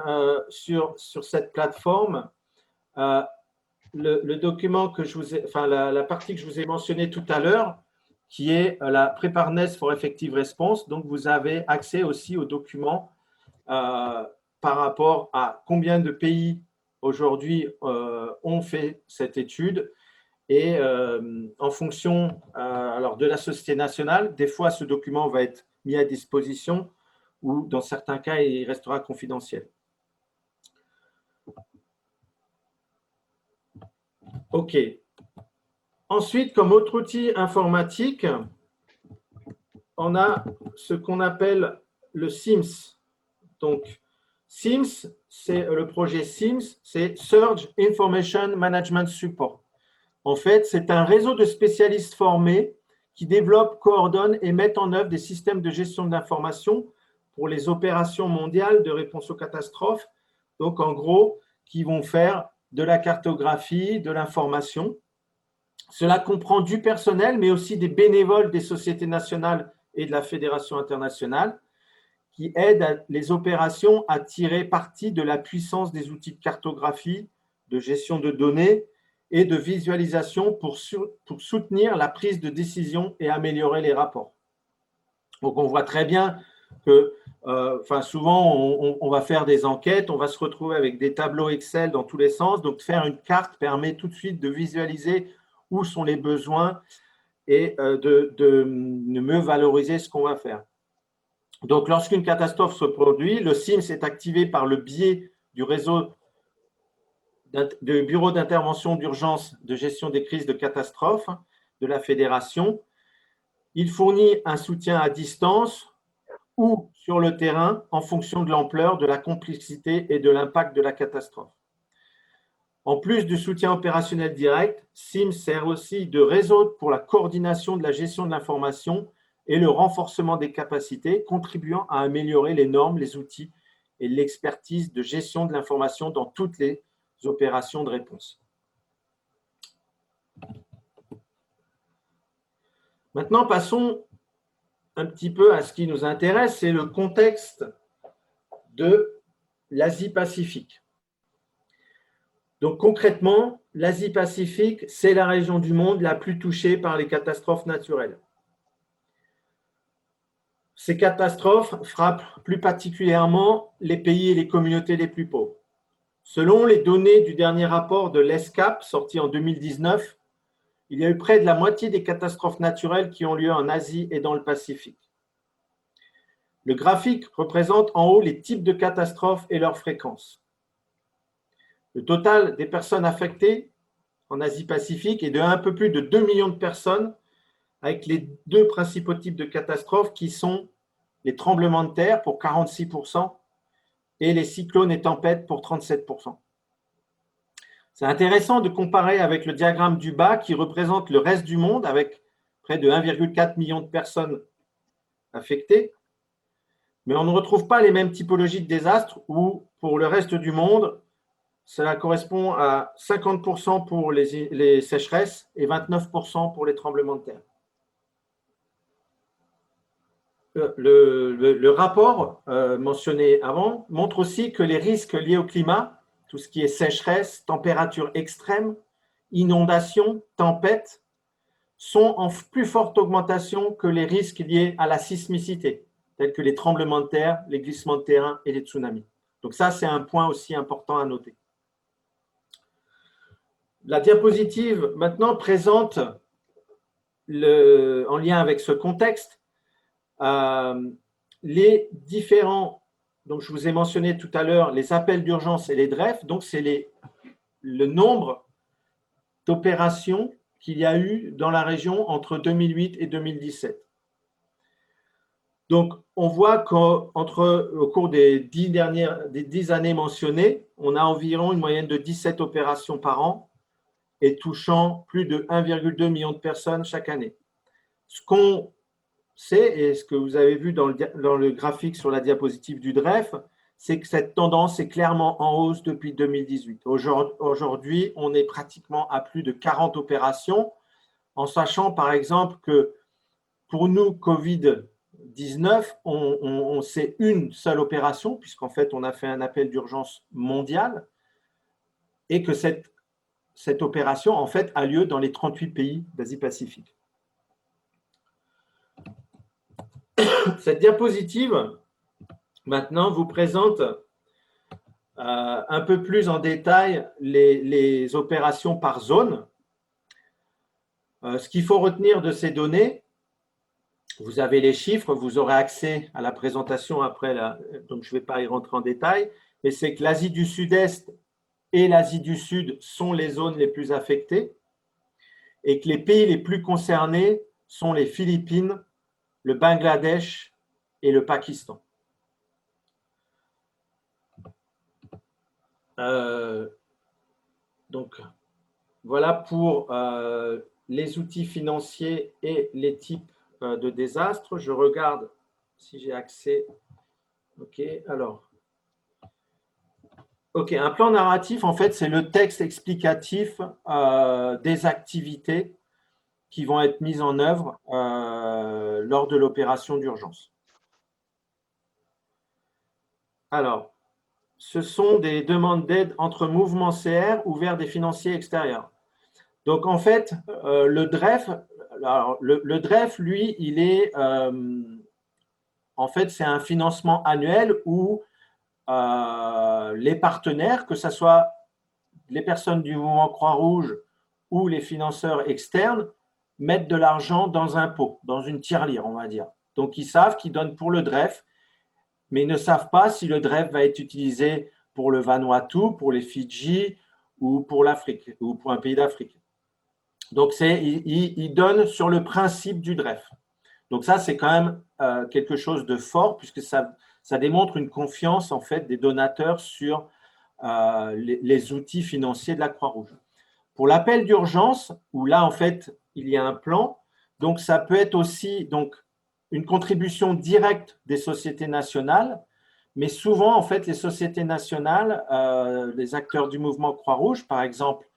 S5: sur cette plateforme le document que la partie que je vous ai mentionnée tout à l'heure, qui est la Preparedness for Effective Response. Donc, vous avez accès aussi aux documents par rapport à combien de pays aujourd'hui ont fait cette étude. Et en fonction de la société nationale, des fois, ce document va être mis à disposition ou dans certains cas, il restera confidentiel. OK. Ensuite, comme autre outil informatique, on a ce qu'on appelle le SIMS. Donc, SIMS, c'est le projet SIMS, c'est Surge Information Management Support. En fait, c'est un réseau de spécialistes formés qui développent, coordonnent et mettent en œuvre des systèmes de gestion de l'information pour les opérations mondiales de réponse aux catastrophes. Donc, en gros, qui vont faire de la cartographie, de l'information. Cela comprend du personnel, mais aussi des bénévoles des sociétés nationales et de la Fédération internationale qui aident les opérations à tirer parti de la puissance des outils de cartographie, de gestion de données et de visualisation pour soutenir la prise de décision et améliorer les rapports. Donc, on voit très bien que souvent, on va faire des enquêtes, on va se retrouver avec des tableaux Excel dans tous les sens. Donc, faire une carte permet tout de suite de visualiser où sont les besoins et de mieux valoriser ce qu'on va faire. Donc, lorsqu'une catastrophe se produit, le SIMS est activé par le biais du réseau de bureau d'intervention d'urgence de gestion des crises de catastrophes de la Fédération. Il fournit un soutien à distance ou sur le terrain en fonction de l'ampleur, de la complexité et de l'impact de la catastrophe. En plus du soutien opérationnel direct, SIMS sert aussi de réseau pour la coordination de la gestion de l'information et le renforcement des capacités, contribuant à améliorer les normes, les outils et l'expertise de gestion de l'information dans toutes les opérations de réponse. Maintenant, passons un petit peu à ce qui nous intéresse, c'est le contexte de l'Asie-Pacifique. Donc concrètement, l'Asie-Pacifique, c'est la région du monde la plus touchée par les catastrophes naturelles. Ces catastrophes frappent plus particulièrement les pays et les communautés les plus pauvres. Selon les données du dernier rapport de l'ESCAP, sorti en 2019, il y a eu près de la moitié des catastrophes naturelles qui ont lieu en Asie et dans le Pacifique. Le graphique représente en haut les types de catastrophes et leurs fréquences. Le total des personnes affectées en Asie-Pacifique est de un peu plus de 2 millions de personnes, avec les deux principaux types de catastrophes qui sont les tremblements de terre pour 46% et les cyclones et tempêtes pour 37%. C'est intéressant de comparer avec le diagramme du bas qui représente le reste du monde avec près de 1,4 million de personnes affectées. Mais on ne retrouve pas les mêmes typologies de désastres où, pour le reste du monde, cela correspond à 50% pour les sécheresses et 29% pour les tremblements de terre. Le rapport mentionné avant montre aussi que les risques liés au climat, tout ce qui est sécheresse, température extrême, inondations, tempêtes, sont en plus forte augmentation que les risques liés à la sismicité, tels que les tremblements de terre, les glissements de terrain et les tsunamis. Donc ça, c'est un point aussi important à noter. La diapositive maintenant présente, en lien avec ce contexte, les différents, donc je vous ai mentionné tout à l'heure, les appels d'urgence et les DREF, donc c'est le nombre d'opérations qu'il y a eu dans la région entre 2008 et 2017. Donc, on voit qu'au cours des 10 années mentionnées, on a environ une moyenne de 17 opérations par an et touchant plus de 1,2 million de personnes chaque année. Ce qu'on sait, et ce que vous avez vu dans le graphique sur la diapositive du DREF, c'est que cette tendance est clairement en hausse depuis 2018. Aujourd'hui, on est pratiquement à plus de 40 opérations, en sachant par exemple que pour nous, Covid-19, c'est une seule opération, puisqu'en fait, on a fait un appel d'urgence mondial, et que cette opération, en fait, a lieu dans les 38 pays d'Asie-Pacifique. Cette diapositive, maintenant, vous présente un peu plus en détail les opérations par zone. Ce qu'il faut retenir de ces données, Vous avez les chiffres, vous aurez accès à la présentation après, donc je ne vais pas y rentrer en détail, mais c'est que l'Asie du Sud-Est et l'Asie du Sud sont les zones les plus affectées et que les pays les plus concernés sont les Philippines, le Bangladesh et le Pakistan. Donc, voilà pour les outils financiers et les types de désastres. Je regarde si j'ai accès. OK, alors. OK, un plan narratif, en fait, c'est le texte explicatif des activités qui vont être mises en œuvre lors de l'opération d'urgence. Alors, ce sont des demandes d'aide entre mouvements CR ou vers des financiers extérieurs. Donc, en fait, le DREF, alors, le DREF, lui, il est, en fait, c'est un financement annuel où les partenaires, que ce soit les personnes du mouvement Croix-Rouge ou les financeurs externes, mettent de l'argent dans un pot, dans une tirelire, on va dire. Donc, ils savent qu'ils donnent pour le DREF, mais ils ne savent pas si le DREF va être utilisé pour le Vanuatu, pour les Fidji ou pour l'Afrique, ou pour un pays d'Afrique. Donc, ils donnent sur le principe du DREF. Donc, ça, c'est quand même quelque chose de fort, puisque ça démontre une confiance, en fait, des donateurs sur les outils financiers de la Croix-Rouge. Pour l'appel d'urgence, où là, en fait, il y a un plan, donc ça peut être aussi donc, une contribution directe des sociétés nationales, mais souvent, en fait, les sociétés nationales, les acteurs du mouvement Croix-Rouge, par exemple,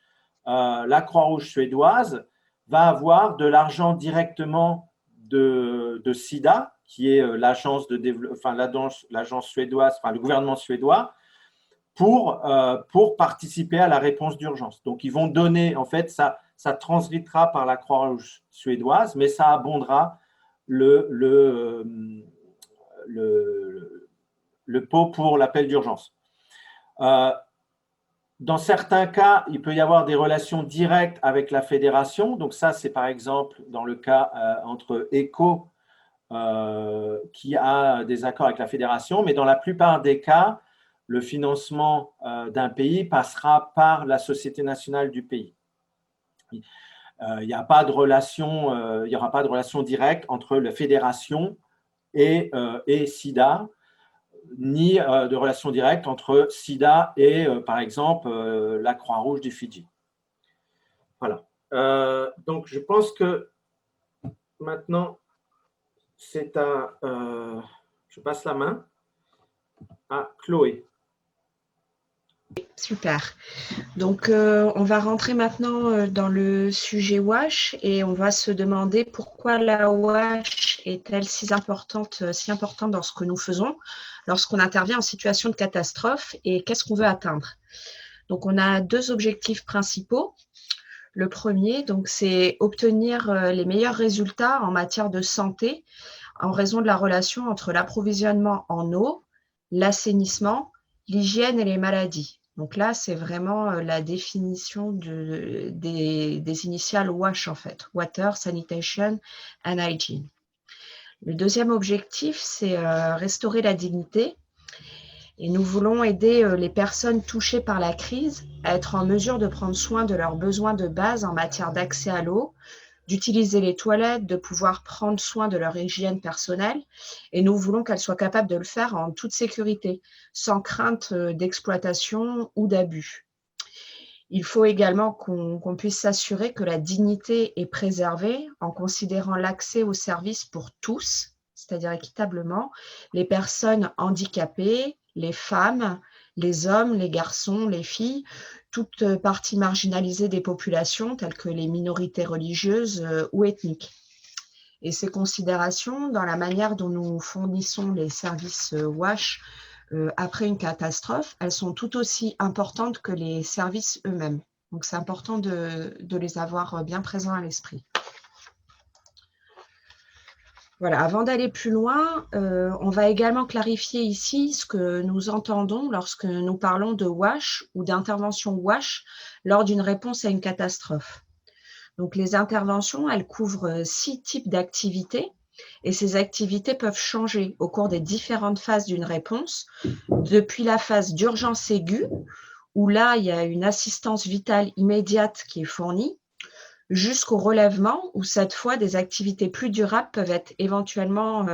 S5: la Croix-Rouge suédoise, va avoir de l'argent directement de SIDA, qui est l'agence de développement, enfin, l'agence suédoise, enfin, le gouvernement suédois, pour participer à la réponse d'urgence. Donc, ils vont donner, en fait, ça transitera par la Croix-Rouge suédoise, mais ça abondera le pot pour l'appel d'urgence. Dans certains cas, il peut y avoir des relations directes avec la fédération. Donc, ça, c'est par exemple dans le cas entre ECHO, qui a des accords avec la fédération, mais dans la plupart des cas, le financement d'un pays passera par la société nationale du pays. Il n'y aura pas de relation directe entre la fédération et SIDA, ni de relation directe entre SIDA et, par exemple, la Croix-Rouge du Fidji. Voilà. Donc, je pense que maintenant, je passe la main à Chloé.
S2: Super. Donc, on va rentrer maintenant dans le sujet WASH et on va se demander pourquoi la WASH est-elle si importante dans ce que nous faisons lorsqu'on intervient en situation de catastrophe et qu'est-ce qu'on veut atteindre. Donc, on a deux objectifs principaux. Le premier, donc, c'est obtenir les meilleurs résultats en matière de santé en raison de la relation entre l'approvisionnement en eau, l'assainissement, l'hygiène et les maladies. Donc là, c'est vraiment la définition des initiales WASH, en fait, Water, Sanitation and Hygiene. Le deuxième objectif, c'est restaurer la dignité. Et nous voulons aider les personnes touchées par la crise à être en mesure de prendre soin de leurs besoins de base en matière d'accès à l'eau, d'utiliser les toilettes, de pouvoir prendre soin de leur hygiène personnelle. Et nous voulons qu'elles soient capables de le faire en toute sécurité, sans crainte d'exploitation ou d'abus. Il faut également qu'on puisse s'assurer que la dignité est préservée en considérant l'accès aux services pour tous, c'est-à-dire équitablement, les personnes handicapées, les femmes, les hommes, les garçons, les filles, toute partie marginalisée des populations, telles que les minorités religieuses ou ethniques. Et ces considérations, dans la manière dont nous fournissons les services WASH après une catastrophe, elles sont tout aussi importantes que les services eux-mêmes. Donc, c'est important de les avoir bien présents à l'esprit. Voilà, avant d'aller plus loin, on va également clarifier ici ce que nous entendons lorsque nous parlons de WASH ou d'intervention WASH lors d'une réponse à une catastrophe. Donc, les interventions, elles couvrent 6 types d'activités. et ces activités peuvent changer au cours des différentes phases d'une réponse, depuis la phase d'urgence aiguë, où là, il y a une assistance vitale immédiate qui est fournie, jusqu'au relèvement, où cette fois, des activités plus durables peuvent éventuellement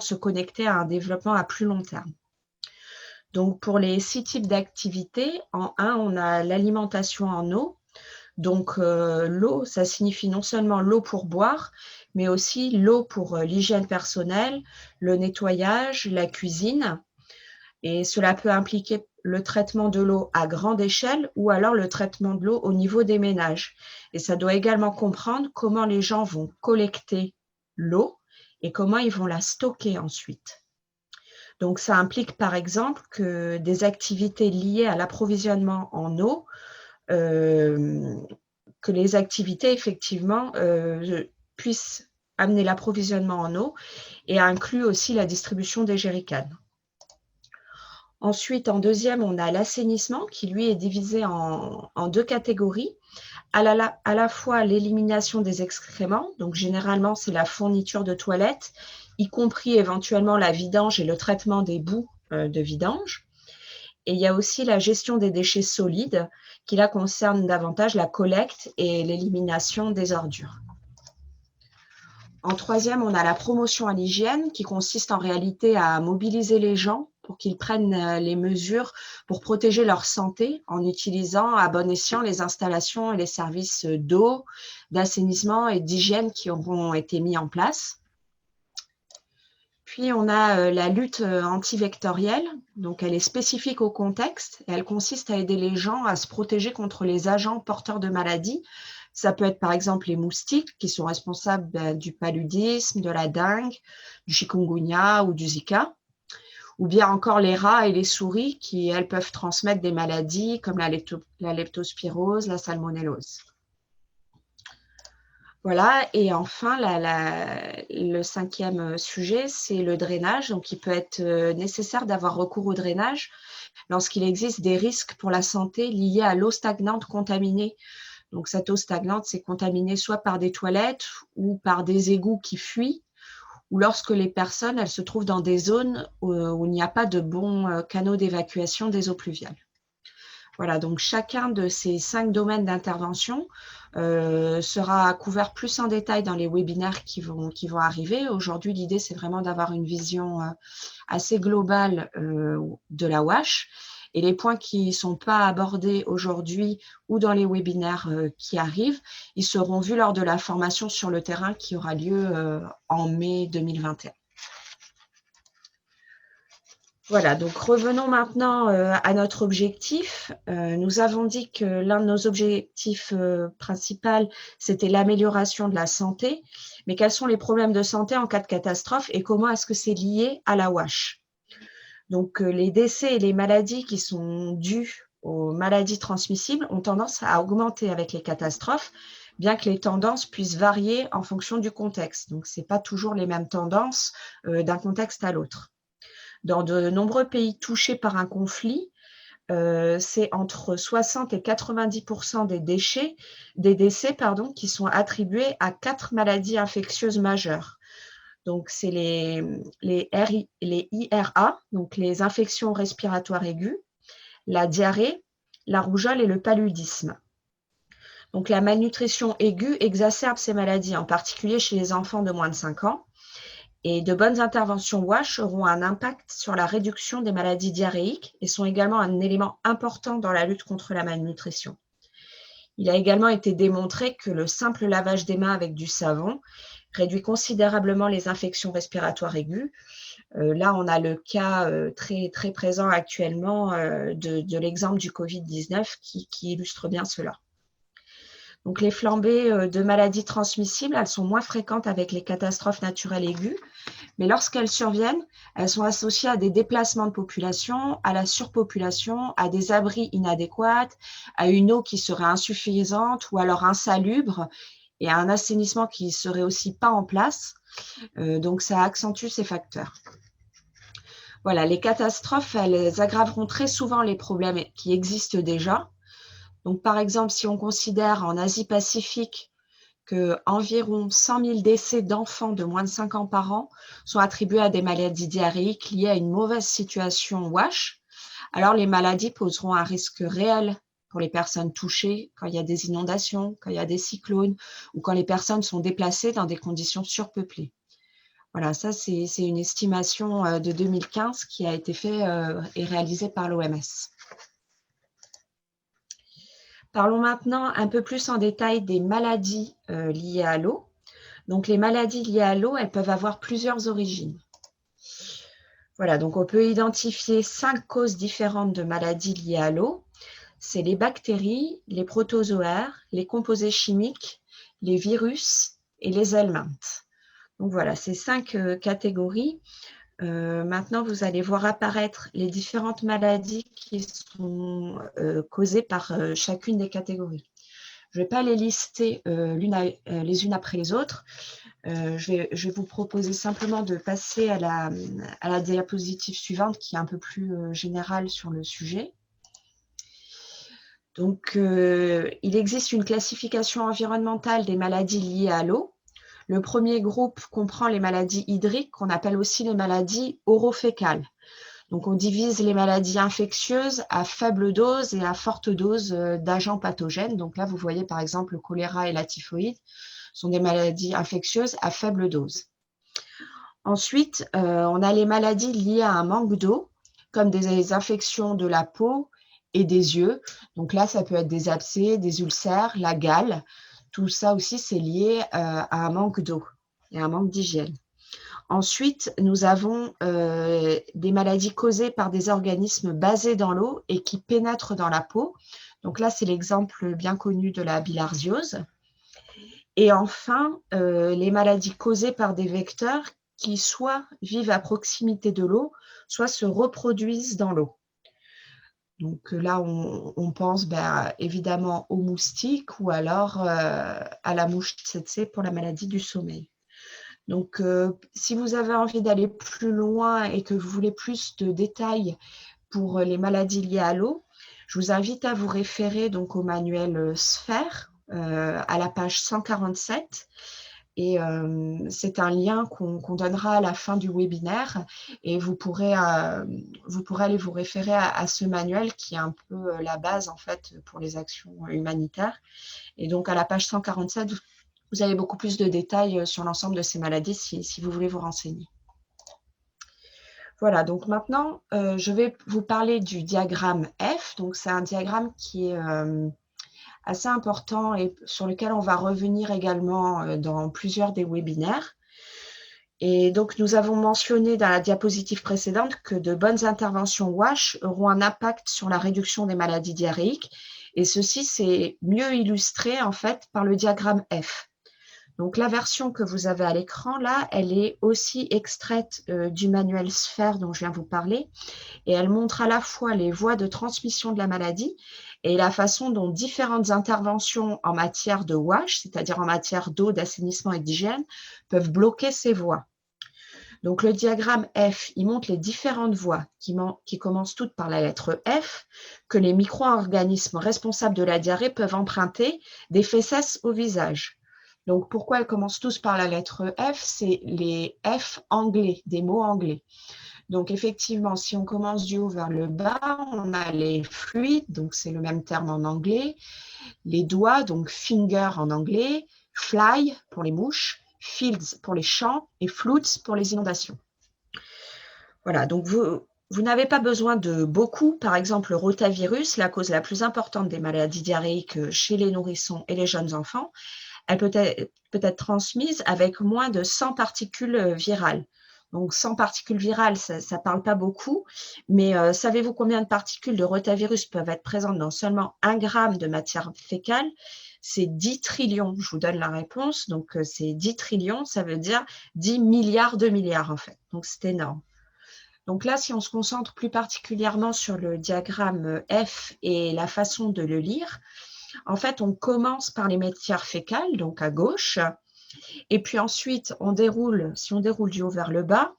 S2: se connecter à un développement à plus long terme. Donc, pour les 6 types d'activités, en 1, on a l'alimentation en eau. Donc, l'eau, ça signifie non seulement l'eau pour boire, mais aussi l'eau pour l'hygiène personnelle, le nettoyage, la cuisine. Et cela peut impliquer le traitement de l'eau à grande échelle ou alors le traitement de l'eau au niveau des ménages. Et ça doit également comprendre comment les gens vont collecter l'eau et comment ils vont la stocker ensuite. Donc, ça implique par exemple que des activités liées à l'approvisionnement en eau, que les activités effectivement puissent amener l'approvisionnement en eau et inclut aussi la distribution des jerrycans. Ensuite, en deuxième, on a l'assainissement qui, lui, est divisé en 2 catégories. À la fois l'élimination des excréments, donc généralement, c'est la fourniture de toilettes, y compris éventuellement la vidange et le traitement des boues de vidange. Et il y a aussi la gestion des déchets solides qui, là, concerne davantage la collecte et l'élimination des ordures. En troisième, on a la promotion à l'hygiène qui consiste en réalité à mobiliser les gens pour qu'ils prennent les mesures pour protéger leur santé en utilisant à bon escient les installations et les services d'eau, d'assainissement et d'hygiène qui auront été mis en place. Puis, on a la lutte antivectorielle. Donc, elle est spécifique au contexte et elle consiste à aider les gens à se protéger contre les agents porteurs de maladies. Ça peut être par exemple les moustiques qui sont responsables du paludisme, de la dengue, du chikungunya ou du Zika, ou bien encore les rats et les souris qui, elles, peuvent transmettre des maladies comme la leptospirose, la salmonellose. Voilà, et enfin, le 5e sujet, c'est le drainage. Donc, il peut être nécessaire d'avoir recours au drainage lorsqu'il existe des risques pour la santé liés à l'eau stagnante contaminée. Donc, cette eau stagnante, c'est contaminée soit par des toilettes ou par des égouts qui fuient, ou lorsque les personnes, elles se trouvent dans des zones où il n'y a pas de bons canaux d'évacuation des eaux pluviales. Voilà, donc chacun de ces 5 domaines d'intervention sera couvert plus en détail dans les webinaires qui vont arriver. Aujourd'hui, l'idée, c'est vraiment d'avoir une vision assez globale de la WASH. Et les points qui ne sont pas abordés aujourd'hui ou dans les webinaires qui arrivent, ils seront vus lors de la formation sur le terrain qui aura lieu en mai 2021. Voilà, donc revenons maintenant à notre objectif. Nous avons dit que l'un de nos objectifs principaux, c'était l'amélioration de la santé. Mais quels sont les problèmes de santé en cas de catastrophe et comment est-ce que c'est lié à la WASH ? Donc, les décès et les maladies qui sont dues aux maladies transmissibles ont tendance à augmenter avec les catastrophes, bien que les tendances puissent varier en fonction du contexte. Donc, ce n'est pas toujours les mêmes tendances d'un contexte à l'autre. Dans de nombreux pays touchés par un conflit, c'est entre 60 et 90% des décès qui sont attribués à 4 maladies infectieuses majeures. Donc, c'est les IRA, donc les infections respiratoires aiguës, la diarrhée, la rougeole et le paludisme. Donc, la malnutrition aiguë exacerbe ces maladies, en particulier chez les enfants de moins de 5 ans. Et de bonnes interventions WASH auront un impact sur la réduction des maladies diarrhéiques et sont également un élément important dans la lutte contre la malnutrition. Il a également été démontré que le simple lavage des mains avec du savon réduit considérablement les infections respiratoires aiguës. Là, on a le cas très, très présent actuellement de l'exemple du Covid-19 qui illustre bien cela. Donc, les flambées de maladies transmissibles, elles sont moins fréquentes avec les catastrophes naturelles aiguës, mais lorsqu'elles surviennent, elles sont associées à des déplacements de population, à la surpopulation, à des abris inadéquats, à une eau qui serait insuffisante ou alors insalubre, et à un assainissement qui ne serait aussi pas en place. Donc, ça accentue ces facteurs. Voilà, les catastrophes, elles aggraveront très souvent les problèmes qui existent déjà. Donc, par exemple, si on considère en Asie-Pacifique qu'environ 100 000 décès d'enfants de moins de 5 ans par an sont attribués à des maladies diarrhéiques liées à une mauvaise situation WASH. Alors, les maladies poseront un risque réel pour les personnes touchées quand il y a des inondations, quand il y a des cyclones ou quand les personnes sont déplacées dans des conditions surpeuplées. Voilà, ça, c'est une estimation de 2015 qui a été faite et réalisée par l'OMS. Parlons maintenant un peu plus en détail des maladies liées à l'eau. Donc, les maladies liées à l'eau, elles peuvent avoir plusieurs origines. Voilà, donc on peut identifier 5 causes différentes de maladies liées à l'eau. C'est les bactéries, les protozoaires, les composés chimiques, les virus et les helminthes. Donc voilà, ces 5 catégories. Maintenant, vous allez voir apparaître les différentes maladies qui sont causées par chacune des catégories. Je ne vais pas les lister les unes après les autres. Je vais vous proposer simplement de passer à la diapositive suivante qui est un peu plus générale sur le sujet. Donc, il existe une classification environnementale des maladies liées à l'eau. Le premier groupe comprend les maladies hydriques, qu'on appelle aussi les maladies orofécales. Donc, on divise les maladies infectieuses à faible dose et à forte dose d'agents pathogènes. Donc là, vous voyez par exemple le choléra et la typhoïde sont des maladies infectieuses à faible dose. Ensuite, on a les maladies liées à un manque d'eau, comme des infections de la peau et des yeux. Donc là, ça peut être des abcès, des ulcères, la gale. Tout ça aussi, c'est lié à un manque d'eau et à un manque d'hygiène. Ensuite, nous avons des maladies causées par des organismes basés dans l'eau et qui pénètrent dans la peau. Donc là, c'est l'exemple bien connu de la bilharziose. Et enfin, les maladies causées par des vecteurs qui soit vivent à proximité de l'eau, soit se reproduisent dans l'eau. Donc là, on pense évidemment aux moustiques ou alors à la mouche tsetse pour la maladie du sommeil. Donc, si vous avez envie d'aller plus loin et que vous voulez plus de détails pour les maladies liées à l'eau, je vous invite à vous référer donc au manuel Sphère à la page 147. Et c'est un lien qu'on donnera à la fin du webinaire et vous pourrez aller vous référer à ce manuel qui est un peu la base en fait pour les actions humanitaires. Et donc à la page 147, vous avez beaucoup plus de détails sur l'ensemble de ces maladies si vous voulez vous renseigner. Voilà, donc maintenant, je vais vous parler du diagramme F. Donc c'est un diagramme qui est assez important et sur lequel on va revenir également dans plusieurs des webinaires. Et donc, nous avons mentionné dans la diapositive précédente que de bonnes interventions WASH auront un impact sur la réduction des maladies diarrhéiques. Et ceci, c'est mieux illustré en fait par le diagramme F. Donc, la version que vous avez à l'écran là, elle est aussi extraite du manuel Sphère dont je viens vous parler. Et elle montre à la fois les voies de transmission de la maladie et la façon dont différentes interventions en matière de WASH, c'est-à-dire en matière d'eau, d'assainissement et d'hygiène, peuvent bloquer ces voies. Donc, le diagramme F, il montre les différentes voies qui commencent toutes par la lettre F, que les micro-organismes responsables de la diarrhée peuvent emprunter des fesses au visage. Donc, pourquoi elles commencent tous par la lettre F? C'est les F anglais, des mots anglais. Donc, effectivement, si on commence du haut vers le bas, on a les fluides, donc c'est le même terme en anglais, les doigts, donc finger en anglais, fly pour les mouches, fields pour les champs et floods pour les inondations. Voilà, donc vous n'avez pas besoin de beaucoup. Par exemple, le rotavirus, la cause la plus importante des maladies diarrhéiques chez les nourrissons et les jeunes enfants, elle peut être transmise avec moins de 100 particules virales. Donc, 100 particules virales, ça ne parle pas beaucoup, mais savez-vous combien de particules de rotavirus peuvent être présentes dans seulement 1 gramme de matière fécale? C'est 10 trillions. Je vous donne la réponse. Donc, c'est 10 trillions, ça veut dire 10 milliards de milliards, en fait. Donc, c'est énorme. Donc là, si on se concentre plus particulièrement sur le diagramme F et la façon de le lire, en fait, on commence par les matières fécales, donc à gauche, et puis ensuite, si on déroule du haut vers le bas,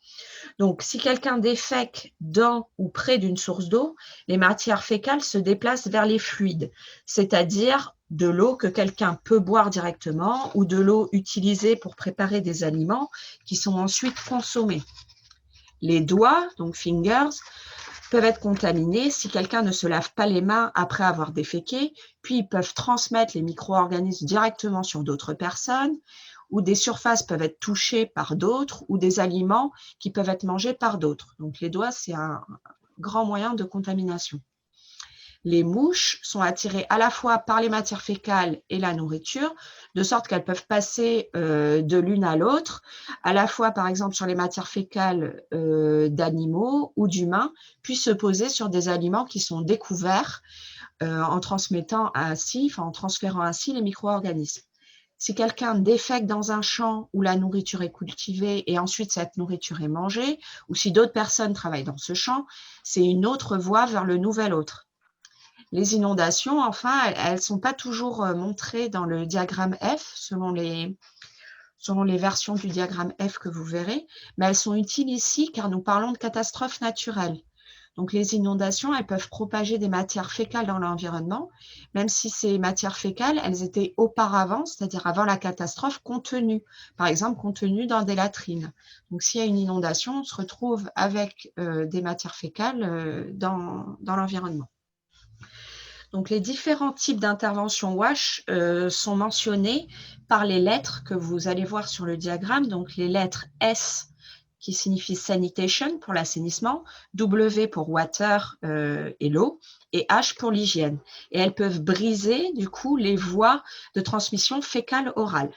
S2: donc si quelqu'un défèque dans ou près d'une source d'eau, les matières fécales se déplacent vers les fluides, c'est-à-dire de l'eau que quelqu'un peut boire directement ou de l'eau utilisée pour préparer des aliments qui sont ensuite consommés. Les doigts, donc fingers, peuvent être contaminés si quelqu'un ne se lave pas les mains après avoir déféqué, puis ils peuvent transmettre les micro-organismes directement sur d'autres personnes, ou des surfaces peuvent être touchées par d'autres, ou des aliments qui peuvent être mangés par d'autres. Donc les doigts, c'est un grand moyen de contamination. Les mouches sont attirées à la fois par les matières fécales et la nourriture, de sorte qu'elles peuvent passer de l'une à l'autre, à la fois par exemple sur les matières fécales d'animaux ou d'humains, puis se poser sur des aliments qui sont découverts en transférant ainsi les micro-organismes. Si quelqu'un défèque dans un champ où la nourriture est cultivée et ensuite cette nourriture est mangée, ou si d'autres personnes travaillent dans ce champ, c'est une autre voie vers le nouvel autre. Les inondations, enfin, elles ne sont pas toujours montrées dans le diagramme F, selon les versions du diagramme F que vous verrez, mais elles sont utiles ici car nous parlons de catastrophes naturelles. Donc les inondations, elles peuvent propager des matières fécales dans l'environnement, même si ces matières fécales, elles étaient auparavant, c'est-à-dire avant la catastrophe, contenues, par exemple contenues dans des latrines. Donc s'il y a une inondation, on se retrouve avec des matières fécales dans l'environnement. Donc, les différents types d'interventions WASH sont mentionnés par les lettres que vous allez voir sur le diagramme. Donc, les lettres S qui signifient sanitation pour l'assainissement, W pour water et l'eau, et H pour l'hygiène. Et elles peuvent briser, du coup, les voies de transmission fécale-orale.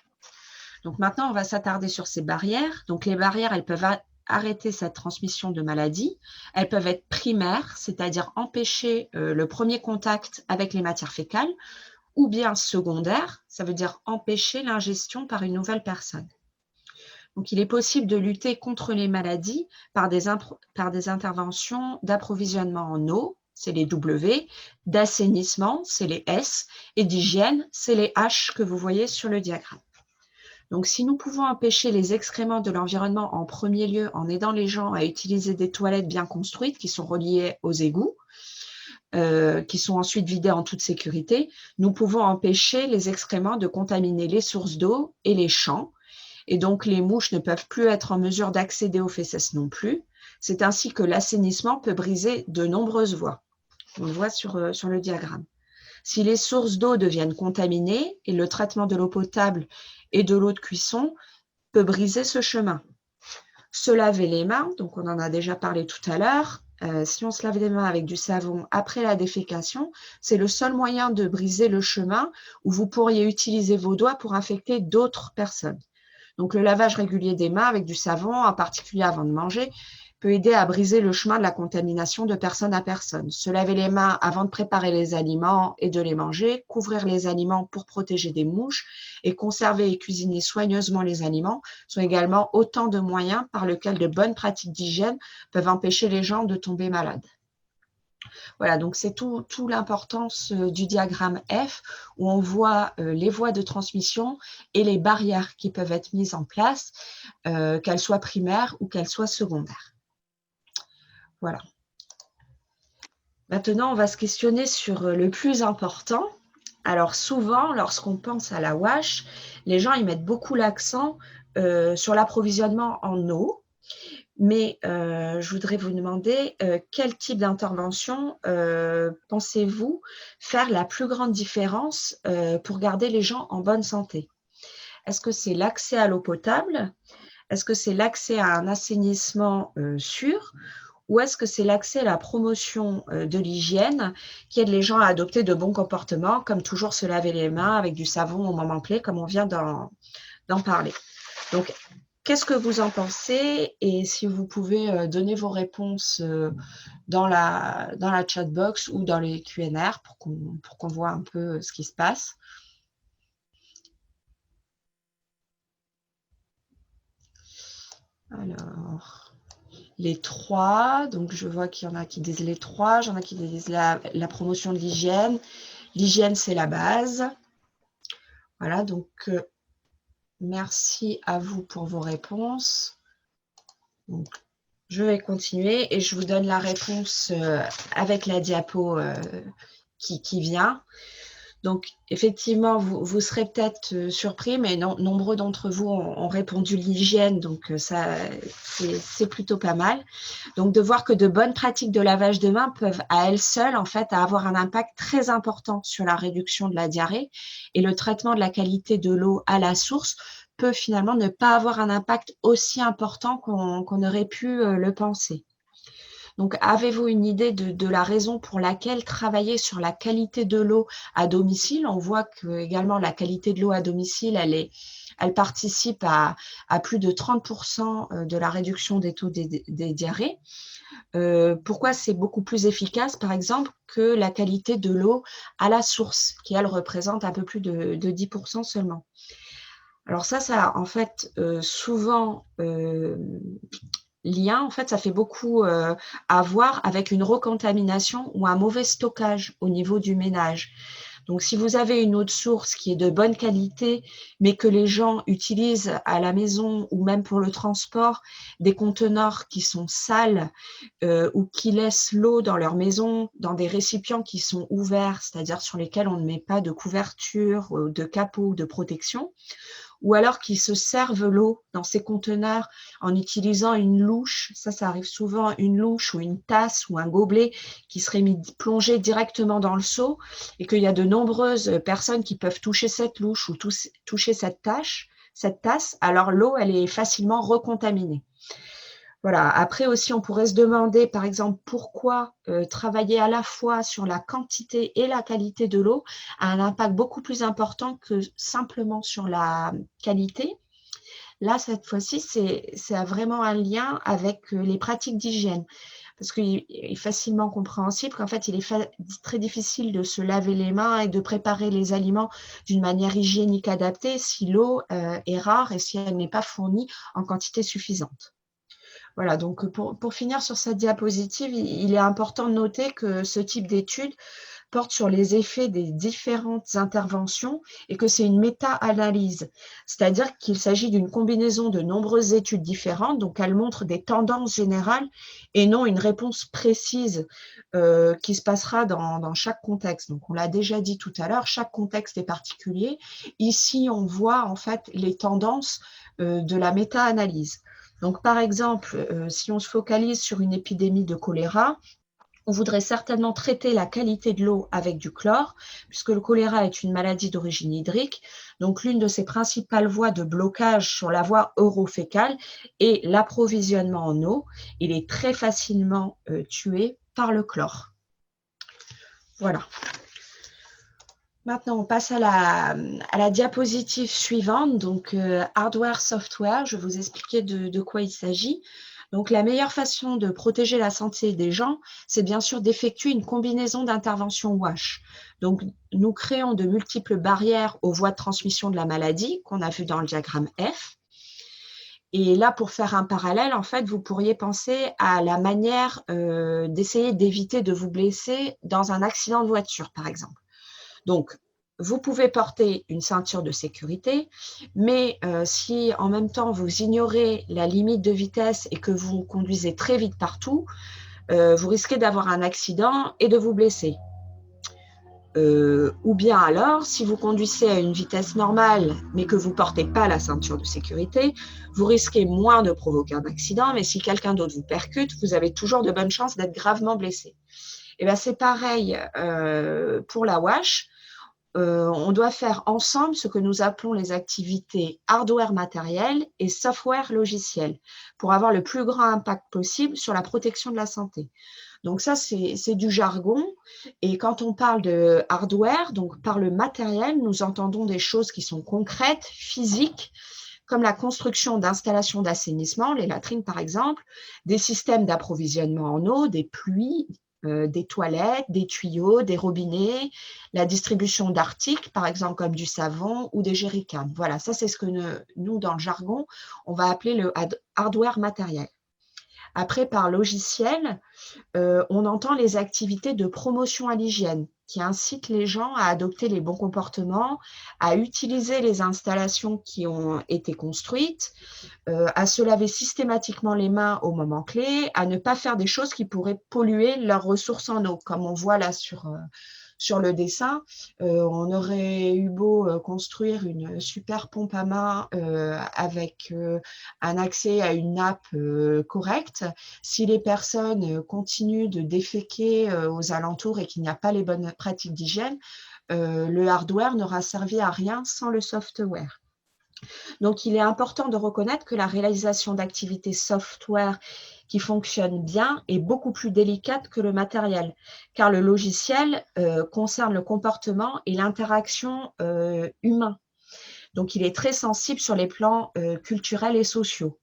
S2: Donc, maintenant, on va s'attarder sur ces barrières. Donc, les barrières, elles peuvent arrêter cette transmission de maladie. Elles peuvent être primaires, c'est-à-dire empêcher le premier contact avec les matières fécales, ou bien secondaires, ça veut dire empêcher l'ingestion par une nouvelle personne. Donc, il est possible de lutter contre les maladies par des interventions d'approvisionnement en eau, c'est les W, d'assainissement, c'est les S, et d'hygiène, c'est les H que vous voyez sur le diagramme. Donc, si nous pouvons empêcher les excréments de l'environnement en premier lieu en aidant les gens à utiliser des toilettes bien construites qui sont reliées aux égouts, qui sont ensuite vidées en toute sécurité, nous pouvons empêcher les excréments de contaminer les sources d'eau et les champs. Et donc, les mouches ne peuvent plus être en mesure d'accéder aux fesses non plus. C'est ainsi que l'assainissement peut briser de nombreuses voies. On le voit sur le diagramme. Si les sources d'eau deviennent contaminées et le traitement de l'eau potable et de l'eau de cuisson peut briser ce chemin. Se laver les mains, donc on en a déjà parlé tout à l'heure, si on se lave les mains avec du savon après la défécation, c'est le seul moyen de briser le chemin où vous pourriez utiliser vos doigts pour infecter d'autres personnes. Donc le lavage régulier des mains avec du savon, en particulier avant de manger, peut aider à briser le chemin de la contamination de personne à personne. Se laver les mains avant de préparer les aliments et de les manger, couvrir les aliments pour protéger des mouches et conserver et cuisiner soigneusement les aliments sont également autant de moyens par lesquels de bonnes pratiques d'hygiène peuvent empêcher les gens de tomber malades. Voilà, donc c'est tout l'importance du diagramme F où on voit les voies de transmission et les barrières qui peuvent être mises en place, qu'elles soient primaires ou qu'elles soient secondaires. Voilà. Maintenant, on va se questionner sur le plus important. Alors souvent, lorsqu'on pense à la WASH, les gens ils mettent beaucoup l'accent sur l'approvisionnement en eau. Mais je voudrais vous demander quel type d'intervention pensez-vous faire la plus grande différence pour garder les gens en bonne santé? Est-ce que c'est l'accès à l'eau potable? Est-ce que c'est l'accès à un assainissement sûr? Ou est-ce que c'est l'accès à la promotion de l'hygiène qui aide les gens à adopter de bons comportements, comme toujours se laver les mains avec du savon au moment clé, comme on vient d'en parler? Donc, qu'est-ce que vous en pensez? Et si vous pouvez donner vos réponses dans la chat box ou dans les Q&R pour qu'on voit un peu ce qui se passe. Alors, les trois, donc je vois qu'il y en a qui disent les trois, j'en ai qui disent la promotion de l'hygiène. L'hygiène, c'est la base. Voilà, donc merci à vous pour vos réponses. Donc, je vais continuer et je vous donne la réponse avec la diapo qui vient. Donc, effectivement, vous serez peut-être surpris, mais nombreux d'entre vous ont répondu l'hygiène, donc ça, c'est plutôt pas mal. Donc, de voir que de bonnes pratiques de lavage de mains peuvent à elles seules, en fait, avoir un impact très important sur la réduction de la diarrhée, et le traitement de la qualité de l'eau à la source peut finalement ne pas avoir un impact aussi important qu'on aurait pu le penser. Donc, avez-vous une idée de la raison pour laquelle travailler sur la qualité de l'eau à domicile? On voit que également la qualité de l'eau à domicile, elle participe à plus de 30% de la réduction des taux des diarrhées. Pourquoi c'est beaucoup plus efficace, par exemple, que la qualité de l'eau à la source, qui, elle, représente un peu plus de 10% seulement. Alors ça en fait, souvent lien, en fait, ça fait beaucoup à voir avec une recontamination ou un mauvais stockage au niveau du ménage. Donc, si vous avez une eau de source qui est de bonne qualité, mais que les gens utilisent à la maison ou même pour le transport des conteneurs qui sont sales ou qui laissent l'eau dans leur maison dans des récipients qui sont ouverts, c'est-à-dire sur lesquels on ne met pas de couverture, de capot ou de protection, ou alors qu'ils se servent l'eau dans ces conteneurs en utilisant une louche, ça arrive souvent, une louche ou une tasse ou un gobelet qui serait plongé directement dans le seau, et qu'il y a de nombreuses personnes qui peuvent toucher cette louche ou toucher cette tasse, alors l'eau, elle est facilement recontaminée. Voilà. Après aussi, on pourrait se demander, par exemple, pourquoi travailler à la fois sur la quantité et la qualité de l'eau a un impact beaucoup plus important que simplement sur la qualité. Là, cette fois-ci, c'est vraiment un lien avec les pratiques d'hygiène, parce qu'il est facilement compréhensible qu'en fait, il est très difficile de se laver les mains et de préparer les aliments d'une manière hygiénique adaptée si l'eau est rare et si elle n'est pas fournie en quantité suffisante. Voilà, donc pour finir sur cette diapositive, il est important de noter que ce type d'étude porte sur les effets des différentes interventions et que c'est une méta-analyse, c'est-à-dire qu'il s'agit d'une combinaison de nombreuses études différentes, donc elles montrent des tendances générales et non une réponse précise qui se passera dans chaque contexte. Donc on l'a déjà dit tout à l'heure, chaque contexte est particulier. Ici, on voit en fait les tendances de la méta-analyse. Donc, par exemple, si on se focalise sur une épidémie de choléra, on voudrait certainement traiter la qualité de l'eau avec du chlore, puisque le choléra est une maladie d'origine hydrique. Donc, l'une de ses principales voies de blocage sur la voie orofécale est l'approvisionnement en eau. Il est très facilement tué par le chlore. Voilà. Maintenant, on passe à la diapositive suivante, donc hardware, software. Je vais vous expliquer de quoi il s'agit. Donc, la meilleure façon de protéger la santé des gens, c'est bien sûr d'effectuer une combinaison d'interventions WASH. Donc, nous créons de multiples barrières aux voies de transmission de la maladie, qu'on a vu dans le diagramme F. Et là, pour faire un parallèle, en fait, vous pourriez penser à la manière d'essayer d'éviter de vous blesser dans un accident de voiture, par exemple. Donc, vous pouvez porter une ceinture de sécurité, mais si en même temps vous ignorez la limite de vitesse et que vous conduisez très vite partout, vous risquez d'avoir un accident et de vous blesser. Ou bien alors, si vous conduisez à une vitesse normale, mais que vous ne portez pas la ceinture de sécurité, vous risquez moins de provoquer un accident, mais si quelqu'un d'autre vous percute, vous avez toujours de bonnes chances d'être gravement blessé. Et bien, c'est pareil pour la WASH. On doit faire ensemble ce que nous appelons les activités hardware matériel et software logiciel pour avoir le plus grand impact possible sur la protection de la santé. Donc ça, c'est du jargon. Et quand on parle de hardware, donc par le matériel, nous entendons des choses qui sont concrètes, physiques, comme la construction d'installations d'assainissement, les latrines par exemple, des systèmes d'approvisionnement en eau, des pluies, des toilettes, des tuyaux, des robinets, la distribution d'articles, par exemple comme du savon ou des jerrycans. Voilà, ça c'est ce que nous, dans le jargon, on va appeler le hardware matériel. Après, par logiciel, on entend les activités de promotion à l'hygiène qui incitent les gens à adopter les bons comportements, à utiliser les installations qui ont été construites, à se laver systématiquement les mains au moment clé, à ne pas faire des choses qui pourraient polluer leurs ressources en eau, comme on voit là sur sur le dessin, on aurait eu beau construire une super pompe à main avec un accès à une nappe correcte. Si les personnes continuent de déféquer aux alentours et qu'il n'y a pas les bonnes pratiques d'hygiène, le hardware n'aura servi à rien sans le software. Donc, il est important de reconnaître que la réalisation d'activités software qui fonctionnent bien est beaucoup plus délicate que le matériel, car le logiciel concerne le comportement et l'interaction humain. Donc, il est très sensible sur les plans culturels et sociaux.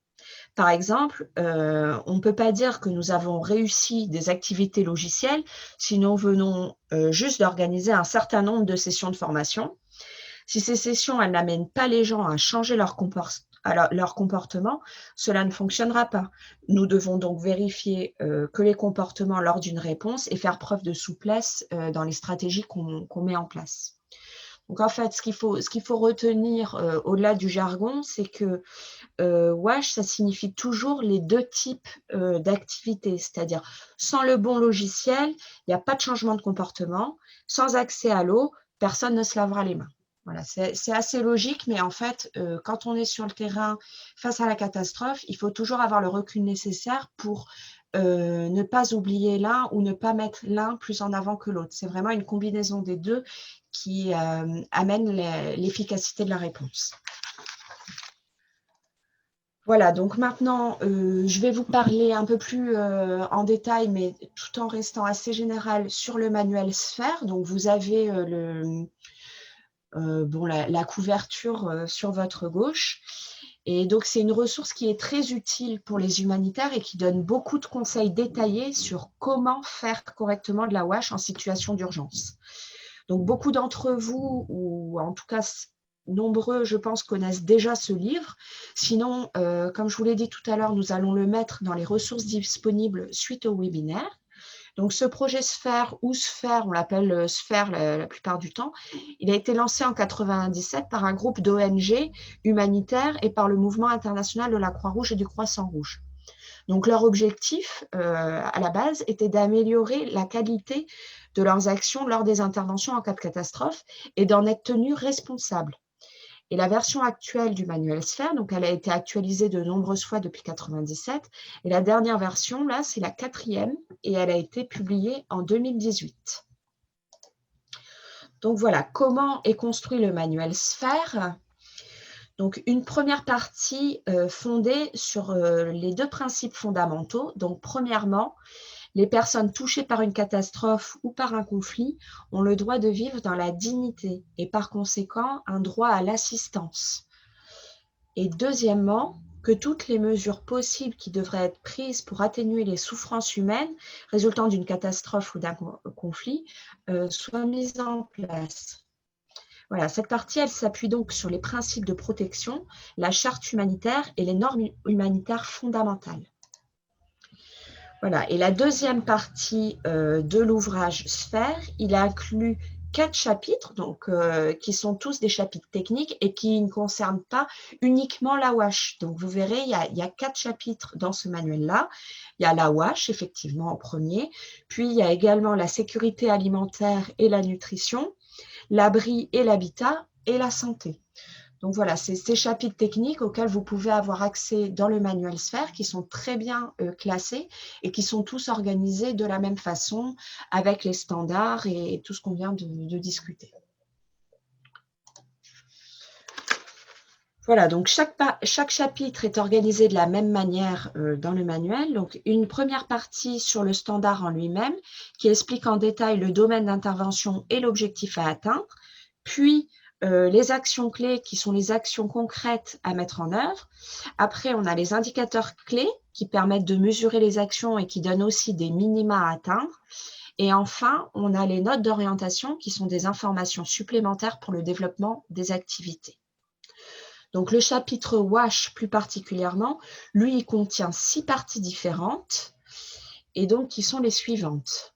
S2: Par exemple, on ne peut pas dire que nous avons réussi des activités logicielles si nous venons juste d'organiser un certain nombre de sessions de formation. Si ces sessions elles n'amènent pas les gens à changer leur comportement, cela ne fonctionnera pas. Nous devons donc vérifier que les comportements lors d'une réponse et faire preuve de souplesse dans les stratégies qu'on met en place. Donc en fait, ce qu'il faut retenir au-delà du jargon, c'est que WASH, ça signifie toujours les deux types d'activités, c'est-à-dire sans le bon logiciel, il n'y a pas de changement de comportement, sans accès à l'eau, personne ne se lavera les mains. Voilà, c'est assez logique, mais en fait, quand on est sur le terrain face à la catastrophe, il faut toujours avoir le recul nécessaire pour ne pas oublier l'un ou ne pas mettre l'un plus en avant que l'autre. C'est vraiment une combinaison des deux qui amène l'efficacité de la réponse. Voilà, donc maintenant, je vais vous parler un peu plus en détail, mais tout en restant assez général sur le manuel Sphère. Donc, vous avez la couverture sur votre gauche. Et donc, c'est une ressource qui est très utile pour les humanitaires et qui donne beaucoup de conseils détaillés sur comment faire correctement de la WASH en situation d'urgence. Donc, beaucoup d'entre vous, ou en tout cas nombreux, je pense, connaissent déjà ce livre. Sinon, comme je vous l'ai dit tout à l'heure, nous allons le mettre dans les ressources disponibles suite au webinaire. Donc, ce projet Sphère ou Sphère, on l'appelle Sphère la plupart du temps, il a été lancé en 1997 par un groupe d'ONG humanitaires et par le mouvement international de la Croix-Rouge et du Croissant-Rouge. Donc, leur objectif, à la base, était d'améliorer la qualité de leurs actions lors des interventions en cas de catastrophe et d'en être tenus responsables. Et la version actuelle du manuel Sphère, donc elle a été actualisée de nombreuses fois depuis 1997. Et la dernière version, là, c'est la 4e et elle a été publiée en 2018. Donc voilà, comment est construit le manuel Sphère ? Donc une première partie fondée sur les deux principes fondamentaux. Donc premièrement, les personnes touchées par une catastrophe ou par un conflit ont le droit de vivre dans la dignité et par conséquent un droit à l'assistance. Et deuxièmement, que toutes les mesures possibles qui devraient être prises pour atténuer les souffrances humaines résultant d'une catastrophe ou d'un conflit soient mises en place. Voilà, cette partie, elle s'appuie donc sur les principes de protection, la charte humanitaire et les normes humanitaires fondamentales. Voilà, et la deuxième partie de l'ouvrage Sphère, il inclut 4 chapitres, donc, qui sont tous des chapitres techniques et qui ne concernent pas uniquement la WASH. Donc, vous verrez, il y a 4 chapitres dans ce manuel-là. Il y a la WASH, effectivement, en premier. Puis, il y a également la sécurité alimentaire et la nutrition, l'abri et l'habitat et la santé. Donc voilà, c'est ces chapitres techniques auxquels vous pouvez avoir accès dans le manuel Sphère qui sont très bien classés et qui sont tous organisés de la même façon avec les standards et tout ce qu'on vient de discuter. Voilà, donc chaque chapitre est organisé de la même manière dans le manuel. Donc une première partie sur le standard en lui-même qui explique en détail le domaine d'intervention et l'objectif à atteindre, puis les actions clés qui sont les actions concrètes à mettre en œuvre. Après, on a les indicateurs clés qui permettent de mesurer les actions et qui donnent aussi des minima à atteindre. Et enfin, on a les notes d'orientation qui sont des informations supplémentaires pour le développement des activités. Donc, le chapitre WASH plus particulièrement, lui, il contient 6 parties différentes et donc qui sont les suivantes.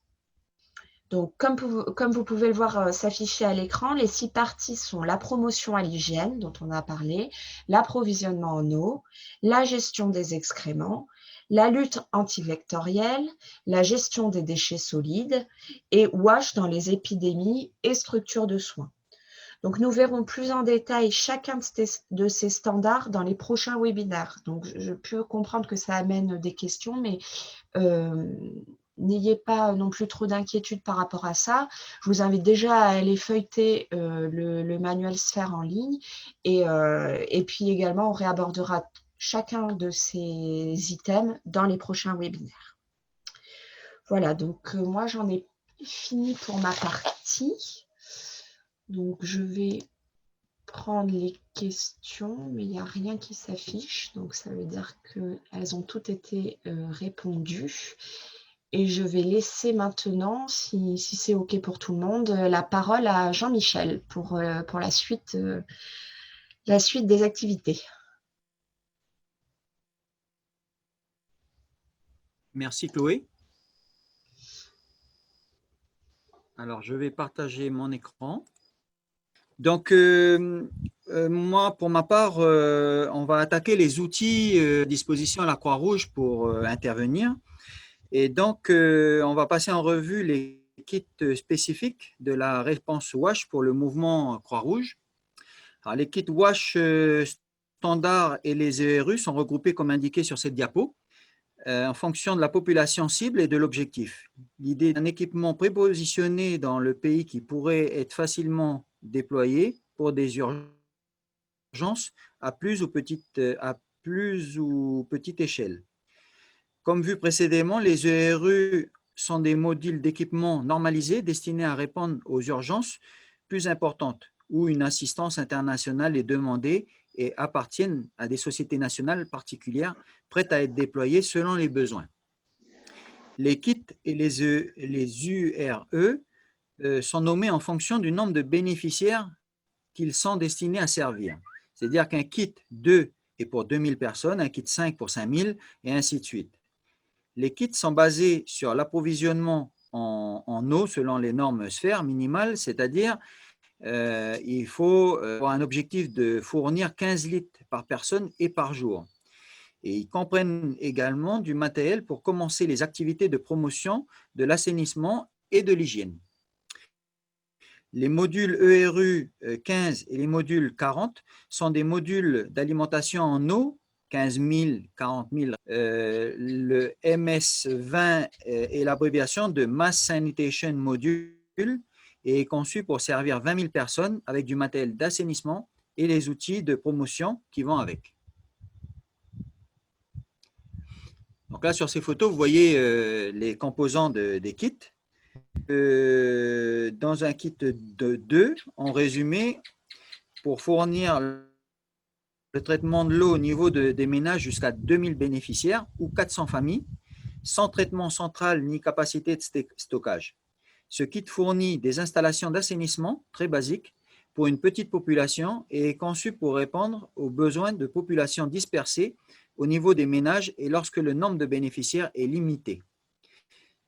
S2: Donc, comme vous pouvez le voir s'afficher à l'écran, les 6 parties sont la promotion à l'hygiène, dont on a parlé, l'approvisionnement en eau, la gestion des excréments, la lutte antivectorielle, la gestion des déchets solides et WASH dans les épidémies et structures de soins. Donc, nous verrons plus en détail chacun de ces standards dans les prochains webinaires. Donc, je peux comprendre que ça amène des questions, mais n'ayez pas non plus trop d'inquiétude par rapport à ça. Je vous invite déjà à aller feuilleter le manuel Sphère en ligne et puis également, on réabordera chacun de ces items dans les prochains webinaires. Voilà, donc moi, j'en ai fini pour ma partie. Donc, je vais prendre les questions, mais il n'y a rien qui s'affiche. Donc, ça veut dire qu'elles ont toutes été répondues. Et je vais laisser maintenant, si c'est OK pour tout le monde, la parole à Jean-Michel pour la suite des activités.
S3: Merci Chloé. Alors, je vais partager mon écran. Donc, moi, pour ma part, on va attaquer les outils à disposition à la Croix-Rouge pour intervenir. Et donc, on va passer en revue les kits spécifiques de la réponse WASH pour le mouvement Croix-Rouge. Alors, les kits WASH standards et les ERU sont regroupés comme indiqué sur cette diapo en fonction de la population cible et de l'objectif. L'idée d'un équipement prépositionné dans le pays qui pourrait être facilement déployé pour des urgences à plus ou petite échelle. Comme vu précédemment, les ERU sont des modules d'équipement normalisés destinés à répondre aux urgences plus importantes où une assistance internationale est demandée et appartiennent à des sociétés nationales particulières prêtes à être déployées selon les besoins. Les kits et les URE sont nommés en fonction du nombre de bénéficiaires qu'ils sont destinés à servir. C'est-à-dire qu'un kit 2 est pour 2000 personnes, un kit 5 pour 5000 et ainsi de suite. Les kits sont basés sur l'approvisionnement en eau selon les normes Sphère minimales, c'est-à-dire il faut avoir un objectif de fournir 15 litres par personne et par jour. Et ils comprennent également du matériel pour commencer les activités de promotion de l'assainissement et de l'hygiène. Les modules ERU 15 et les modules 40 sont des modules d'alimentation en eau, 15 000, 40 000. Le MS20 est l'abréviation de Mass Sanitation Module et est conçu pour servir 20 000 personnes avec du matériel d'assainissement et les outils de promotion qui vont avec. Donc là, sur ces photos, vous voyez les composants des kits. Dans un kit de 2, en résumé, pour fournir le traitement de l'eau au niveau des ménages jusqu'à 2000 bénéficiaires ou 400 familles, sans traitement central ni capacité de stockage. Ce kit fournit des installations d'assainissement très basiques pour une petite population et est conçu pour répondre aux besoins de populations dispersées au niveau des ménages et lorsque le nombre de bénéficiaires est limité.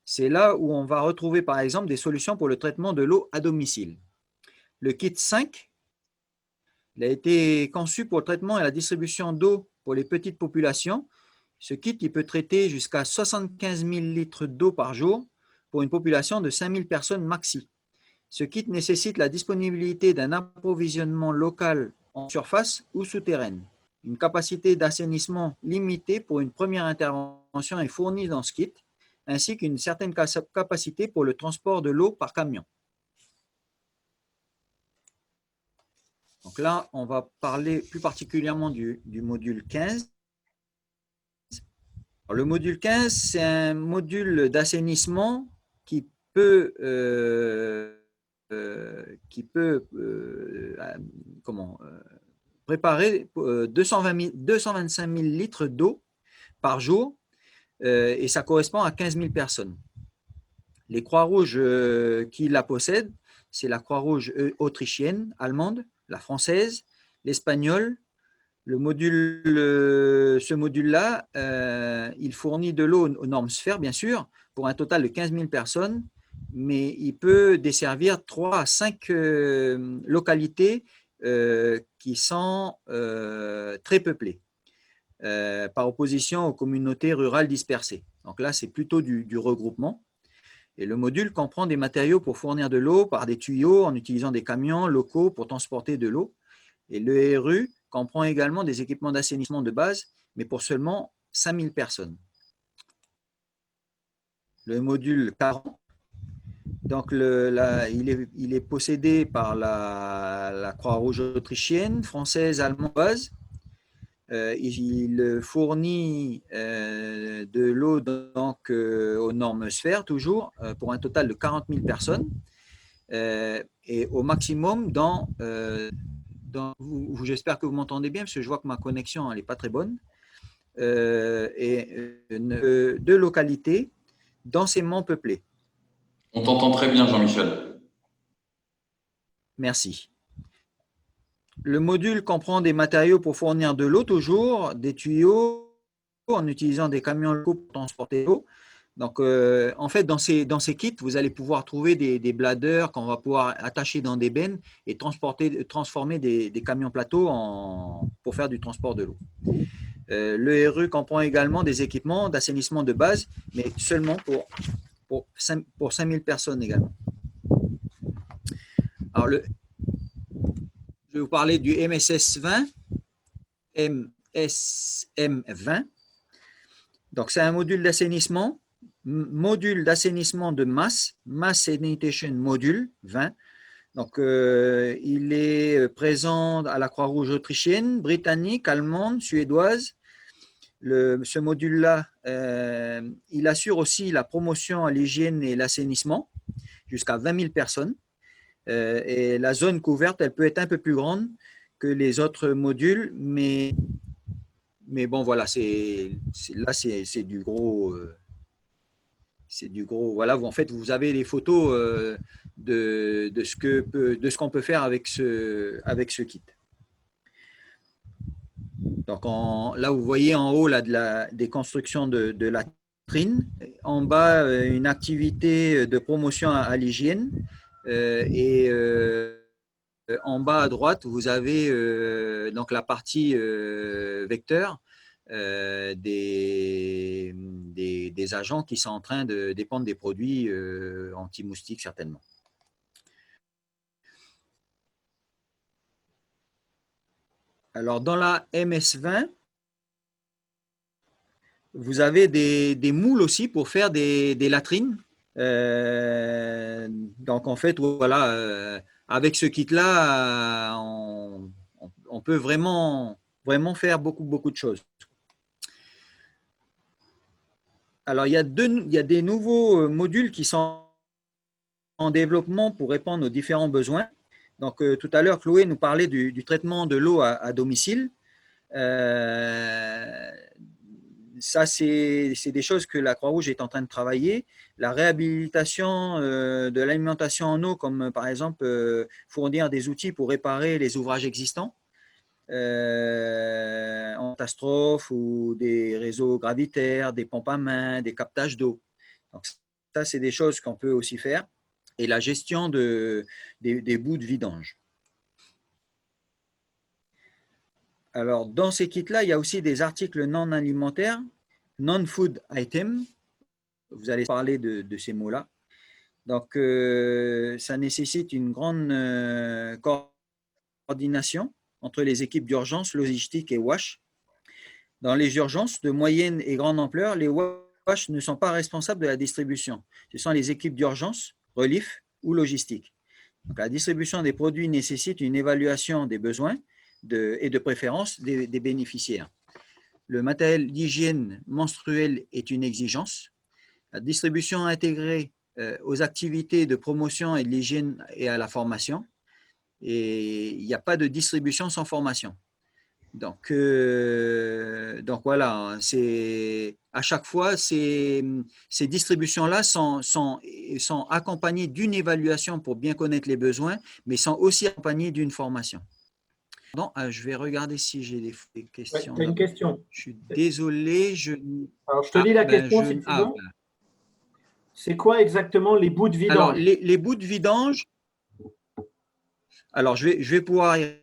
S3: C'est là où on va retrouver par exemple des solutions pour le traitement de l'eau à domicile. Le kit 5 il a été conçu pour le traitement et la distribution d'eau pour les petites populations. Ce kit il peut traiter jusqu'à 75 000 litres d'eau par jour pour une population de 5 000 personnes maxi. Ce kit nécessite la disponibilité d'un approvisionnement local en surface ou souterraine. Une capacité d'assainissement limitée pour une première intervention est fournie dans ce kit, ainsi qu'une certaine capacité pour le transport de l'eau par camion. Donc là, on va parler plus particulièrement du module 15. Alors, le module 15, c'est un module d'assainissement qui peut préparer 225 000 litres d'eau par jour et ça correspond à 15 000 personnes. Les Croix-Rouges qui la possèdent, c'est la Croix-Rouge autrichienne, allemande, la française, l'espagnole. Ce module-là, il fournit de l'eau aux normes Sphère, bien sûr, pour un total de 15 000 personnes, mais il peut desservir 3 à 5 localités qui sont très peuplées. par opposition aux communautés rurales dispersées. Donc là, c'est plutôt du regroupement. Et le module comprend des matériaux pour fournir de l'eau par des tuyaux en utilisant des camions locaux pour transporter de l'eau. Et le RU comprend également des équipements d'assainissement de base, mais pour seulement 5000 personnes. Le module 40, donc il est possédé par la Croix-Rouge autrichienne, française, allemande, base. Il fournit de l'eau donc, aux normes sphères, toujours, pour un total de 40 000 personnes. Et au maximum, j'espère que vous m'entendez bien, parce que je vois que ma connexion n'est pas très bonne, et deux localités densément peuplées.
S1: On t'entend très bien, Jean-Michel.
S3: Merci. Le module comprend des matériaux pour fournir de l'eau toujours, des tuyaux en utilisant des camions locaux pour transporter l'eau. Donc, en fait, dans ces kits, vous allez pouvoir trouver des bladeurs qu'on va pouvoir attacher dans des bennes et transformer des camions plateaux pour faire du transport de l'eau. Le RU comprend également des équipements d'assainissement de base, mais seulement pour 5000 personnes également. Alors, je vais vous parler du MSS 20, MSM 20. Donc, c'est un module d'assainissement de masse, Mass Sanitation Module 20. Donc, il est présent à la Croix-Rouge autrichienne, britannique, allemande, suédoise. Ce module-là, il assure aussi la promotion à l'hygiène et l'assainissement jusqu'à 20 000 personnes. Et la zone couverte, elle peut être un peu plus grande que les autres modules, mais bon, voilà, c'est du gros. C'est du gros. Voilà, en fait, vous avez les photos de ce qu'on peut faire avec ce kit. Donc, là, vous voyez en haut là, des constructions de latrines. En bas, une activité de promotion à l'hygiène. Et en bas à droite, vous avez donc la partie vecteur des agents qui sont en train de dépendre des produits anti-moustiques, certainement. Alors, dans la MS20, vous avez des moules aussi pour faire des latrines. Donc, en fait, voilà, avec ce kit-là, on peut vraiment faire beaucoup de choses. Alors, il y a des nouveaux modules qui sont en développement pour répondre aux différents besoins. Donc, tout à l'heure, Chloé nous parlait du traitement de l'eau à domicile. Ça, c'est des choses que la Croix-Rouge est en train de travailler. La réhabilitation de l'alimentation en eau, comme par exemple fournir des outils pour réparer les ouvrages existants en catastrophe ou des réseaux gravitaires, des pompes à main, des captages d'eau. Donc, ça, c'est des choses qu'on peut aussi faire. Et la gestion des bouts de vidange. Alors, dans ces kits-là, il y a aussi des articles non alimentaires, non-food items. Vous allez parler de ces mots-là. Donc, ça nécessite une grande coordination entre les équipes d'urgence, logistique et WASH. Dans les urgences de moyenne et grande ampleur, les WASH ne sont pas responsables de la distribution. Ce sont les équipes d'urgence, relief ou logistique. Donc, la distribution des produits nécessite une évaluation des besoins et de préférence des bénéficiaires. Le matériel d'hygiène menstruelle est une exigence. La distribution intégrée aux activités de promotion et de l'hygiène et à la formation. Et il n'y a pas de distribution sans formation. Donc voilà, à chaque fois, ces distributions-là sont accompagnées d'une évaluation pour bien connaître les besoins, mais sont aussi accompagnées d'une formation. Non, je vais regarder si j'ai des questions.
S5: Tu as une question.
S3: Je suis désolé.
S5: Alors, je te lis la question si tu veux. C'est quoi exactement les bouts de vidange?
S3: Alors, les bouts de vidange, alors je vais pouvoir y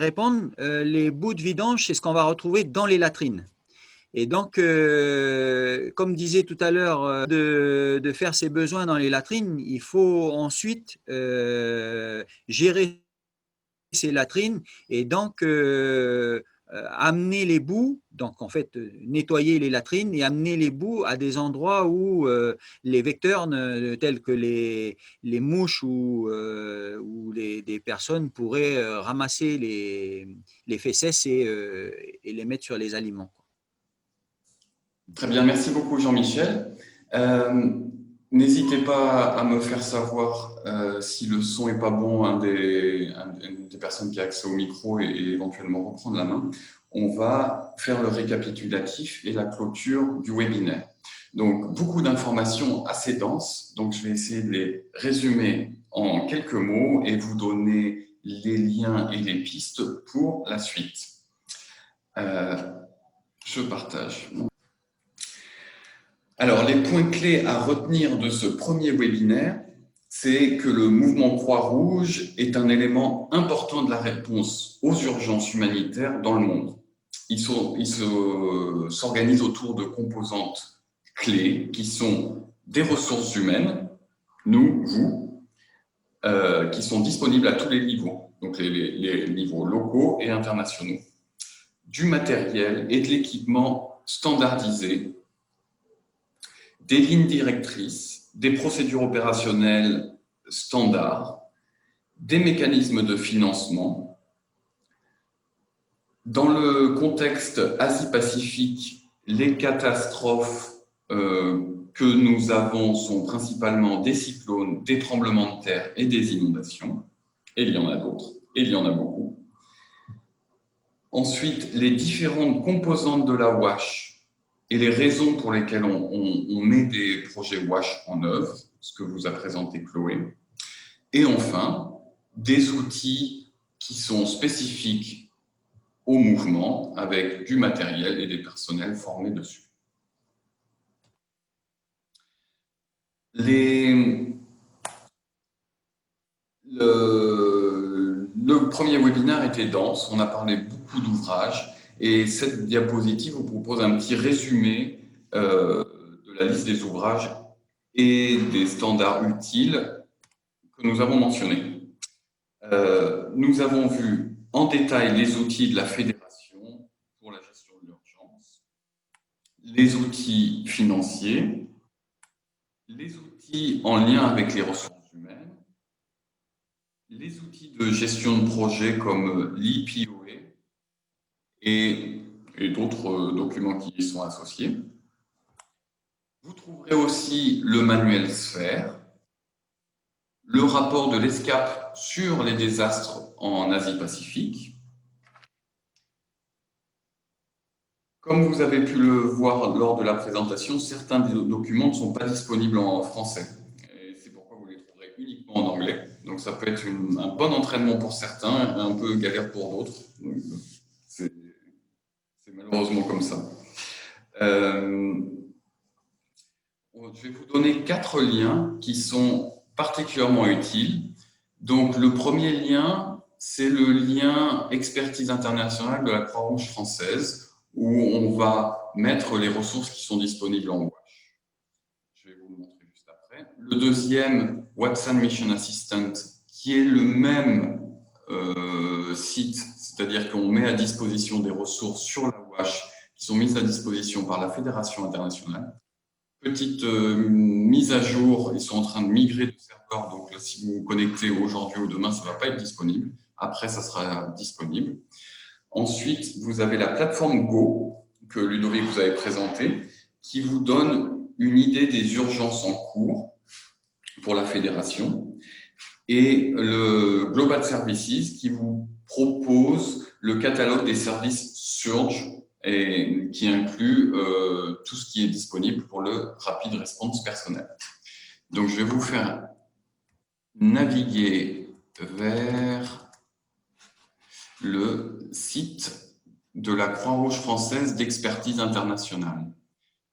S3: répondre, les bouts de vidange, c'est ce qu'on va retrouver dans les latrines. Et donc, comme disait tout à l'heure, de faire ses besoins dans les latrines, il faut ensuite gérer ces latrines et donc amener les bouts, donc en fait nettoyer les latrines et amener les bouts à des endroits où les vecteurs tels que les mouches ou des personnes pourraient ramasser les fesses et les mettre sur les aliments.
S1: Très bien, merci beaucoup Jean-Michel. N'hésitez pas à me faire savoir si le son n'est pas bon, une des personnes qui a accès au micro et éventuellement reprendre la main. On va faire le récapitulatif et la clôture du webinaire. Donc, beaucoup d'informations assez denses, donc je vais essayer de les résumer en quelques mots et vous donner les liens et les pistes pour la suite. Je partage. Alors, les points clés à retenir de ce premier webinaire, c'est que le mouvement Croix-Rouge est un élément important de la réponse aux urgences humanitaires dans le monde. Il s'organise autour de composantes clés qui sont des ressources humaines, nous, vous, qui sont disponibles à tous les niveaux, donc les niveaux locaux et internationaux, du matériel et de l'équipement standardisé, des lignes directrices, des procédures opérationnelles standards, des mécanismes de financement. Dans le contexte Asie-Pacifique, les catastrophes que nous avons sont principalement des cyclones, des tremblements de terre et des inondations. Et il y en a d'autres, et il y en a beaucoup. Ensuite, les différentes composantes de la WASH et les raisons pour lesquelles on met des projets WASH en œuvre, ce que vous a présenté Chloé. Et enfin, des outils qui sont spécifiques au mouvement avec du matériel et des personnels formés dessus. Le premier webinaire était dense, on a parlé beaucoup d'ouvrages. Et cette diapositive vous propose un petit résumé de la liste des ouvrages et des standards utiles que nous avons mentionnés. Nous avons vu en détail les outils de la Fédération pour la gestion de l'urgence, les outils financiers, les outils en lien avec les ressources humaines, les outils de gestion de projet comme l'IPOE, et d'autres documents qui y sont associés. Vous trouverez aussi le manuel Sphère, le rapport de l'ESCAP sur les désastres en Asie-Pacifique. Comme vous avez pu le voir lors de la présentation, certains des documents ne sont pas disponibles en français. Et c'est pourquoi vous les trouverez uniquement en anglais. Donc ça peut être un bon entraînement pour certains, un peu galère pour d'autres. C'est malheureusement comme ça. Je vais vous donner 4 liens qui sont particulièrement utiles. Donc, le premier lien, c'est le lien expertise internationale de la Croix-Rouge française, où on va mettre les ressources qui sont disponibles en WASH. Je vais vous le montrer juste après. Le deuxième, Watson Mission Assistant, qui est le même site, c'est-à-dire qu'on met à disposition des ressources sur la WASH qui sont mises à disposition par la Fédération internationale. Petite mise à jour, ils sont en train de migrer de serveur, donc là, si vous vous connectez aujourd'hui ou demain, ça ne va pas être disponible. Après, ça sera disponible. Ensuite, vous avez la plateforme Go, que Ludovic vous avait présentée, qui vous donne une idée des urgences en cours pour la fédération, et le Global Services, qui vous propose le catalogue des services Surge, et qui inclut tout ce qui est disponible pour le rapid response personnel. Donc, je vais vous faire naviguer vers le site de la Croix-Rouge française d'expertise internationale.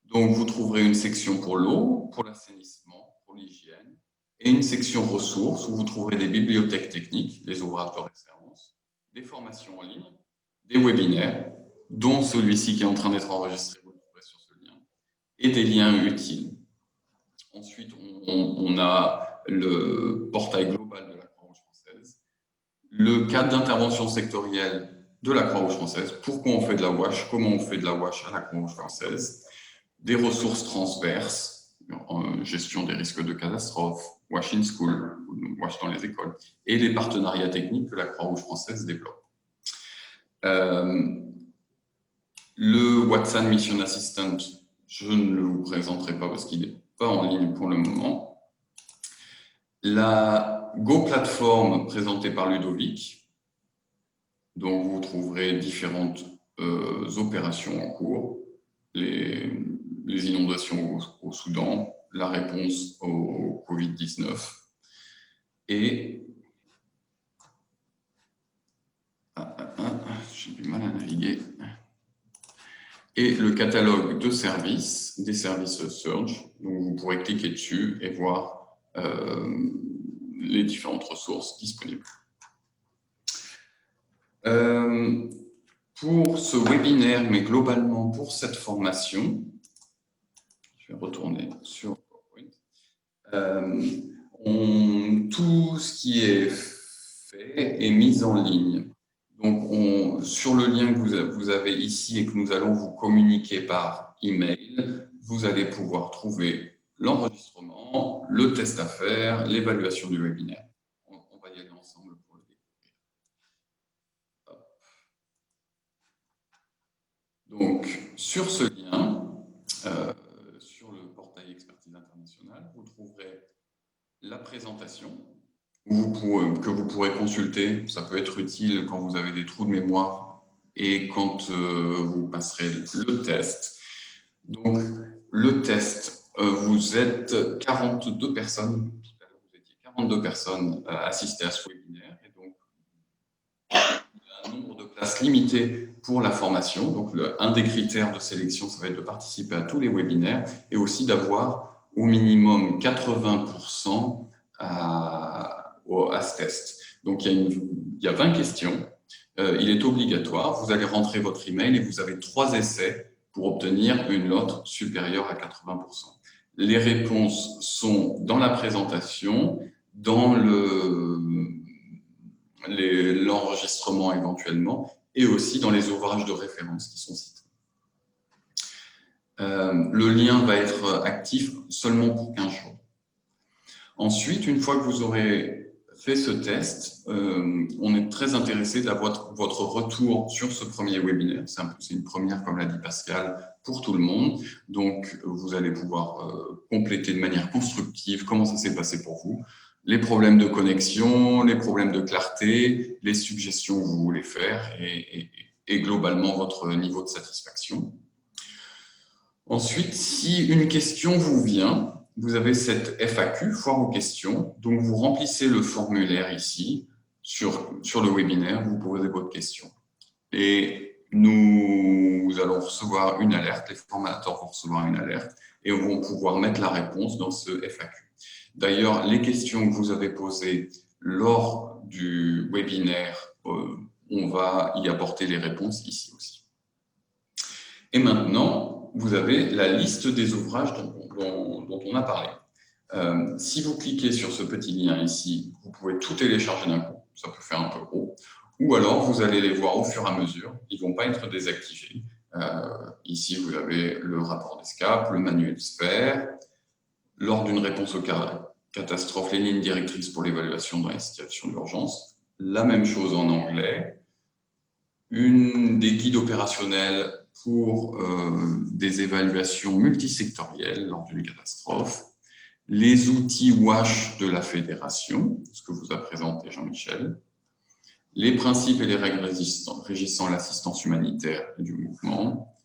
S1: Donc, vous trouverez une section pour l'eau, pour l'assainissement, pour l'hygiène, et une section ressources où vous trouverez des bibliothèques techniques, des ouvrages de référence, des formations en ligne, des webinaires, dont celui-ci qui est en train d'être enregistré, vous le trouverez sur ce lien, et des liens utiles. Ensuite, on a le portail global de la Croix-Rouge française, le cadre d'intervention sectorielle de la Croix-Rouge française, pourquoi on fait de la WASH, comment on fait de la WASH à la Croix-Rouge française, des ressources transverses, gestion des risques de catastrophe, WASH in School, WASH dans les écoles, et les partenariats techniques que la Croix-Rouge française développe. Le Watson Mission Assistant, je ne le vous présenterai pas parce qu'il n'est pas en ligne pour le moment. La Go Platform présentée par Ludovic, dont vous trouverez différentes opérations en cours, les inondations au Soudan, la réponse au Covid-19 et j'ai du mal à naviguer. Et le catalogue de services, des services Surge, donc vous pourrez cliquer dessus et voir les différentes ressources disponibles. Pour ce webinaire, mais globalement pour cette formation, je vais retourner sur PowerPoint, tout ce qui est fait est mis en ligne. Donc, sur le lien que vous avez ici et que nous allons vous communiquer par email, vous allez pouvoir trouver l'enregistrement, le test à faire, l'évaluation du webinaire. On va y aller ensemble pour le découvrir. Donc, sur ce lien, sur le portail Expertise Internationale, vous trouverez la présentation que vous pourrez consulter. Ça peut être utile quand vous avez des trous de mémoire et quand vous passerez le test. Donc, le test, vous êtes 42 personnes, tout à l'heure vous étiez 42 personnes assistées à ce webinaire, et donc il y a un nombre de places limitées pour la formation. Donc, un des critères de sélection, ça va être de participer à tous les webinaires et aussi d'avoir au minimum 80% à ce test. Donc, il y a 20 questions. Il est obligatoire. Vous allez rentrer votre email et vous avez 3 essais pour obtenir une note supérieure à 80%. Les réponses sont dans la présentation, dans l'enregistrement éventuellement, et aussi dans les ouvrages de référence qui sont cités. Le lien va être actif seulement pour 15 jours. Ensuite, une fois que vous aurez fait ce test, on est très intéressé d'avoir votre retour sur ce premier webinaire. C'est une première, comme l'a dit Pascal, pour tout le monde. Donc, vous allez pouvoir compléter de manière constructive comment ça s'est passé pour vous, les problèmes de connexion, les problèmes de clarté, les suggestions que vous voulez faire et globalement votre niveau de satisfaction. Ensuite, si une question vous vient, vous avez cette FAQ, foire aux questions, donc vous remplissez le formulaire ici, sur le webinaire, vous posez votre question. Et nous allons recevoir une alerte, les formateurs vont recevoir une alerte, et vont pouvoir mettre la réponse dans ce FAQ. D'ailleurs, les questions que vous avez posées lors du webinaire, on va y apporter les réponses ici aussi. Et maintenant, vous avez la liste des ouvrages dont on a parlé. Si vous cliquez sur ce petit lien ici, vous pouvez tout télécharger d'un coup, ça peut faire un peu gros, ou alors vous allez les voir au fur et à mesure, ils ne vont pas être désactivés. Ici, vous avez le rapport d'ESCAP, le manuel SPHERE, lors d'une réponse aux catastrophes, les lignes directrices pour l'évaluation dans les situations d'urgence, la même chose en anglais, des guides opérationnels pour des évaluations multisectorielles lors d'une catastrophe, les outils WASH de la Fédération, ce que vous a présenté Jean-Michel, les principes et les règles régissant l'assistance humanitaire et du mouvement,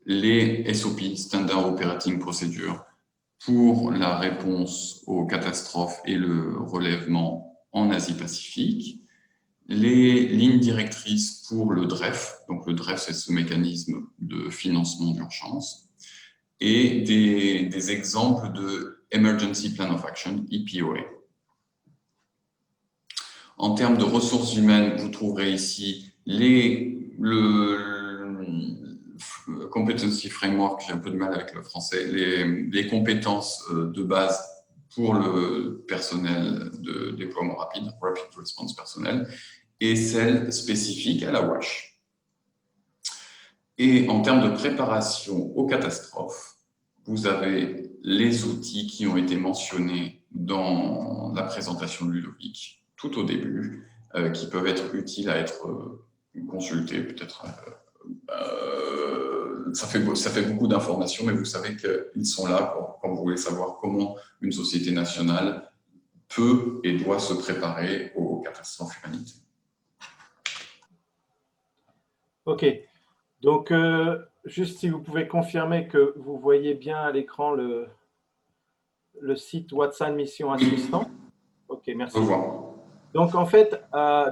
S1: les SOP, Standard Operating Procedure, pour la réponse aux catastrophes et le relèvement en Asie-Pacifique, les lignes directrices pour le DREF, donc le DREF c'est ce mécanisme de financement d'urgence, et des exemples de Emergency Plan of Action, EPOA. En termes de ressources humaines, vous trouverez ici le Competency Framework, j'ai un peu de mal avec le français, les compétences de base pour le personnel de déploiement rapide, Rapid Response Personnel, et celles spécifiques à la WASH. Et en termes de préparation aux catastrophes, vous avez les outils qui ont été mentionnés dans la présentation de Ludovic tout au début, qui peuvent être utiles à être consultés. Peut-être, ça fait beaucoup d'informations, mais vous savez qu'ils sont là quand vous voulez savoir comment une société nationale peut et doit se préparer aux catastrophes humanitaires.
S5: OK. Donc, juste si vous pouvez confirmer que vous voyez bien à l'écran le site Watson Mission Assistant. OK, merci.
S1: Au revoir.
S5: Donc, en fait,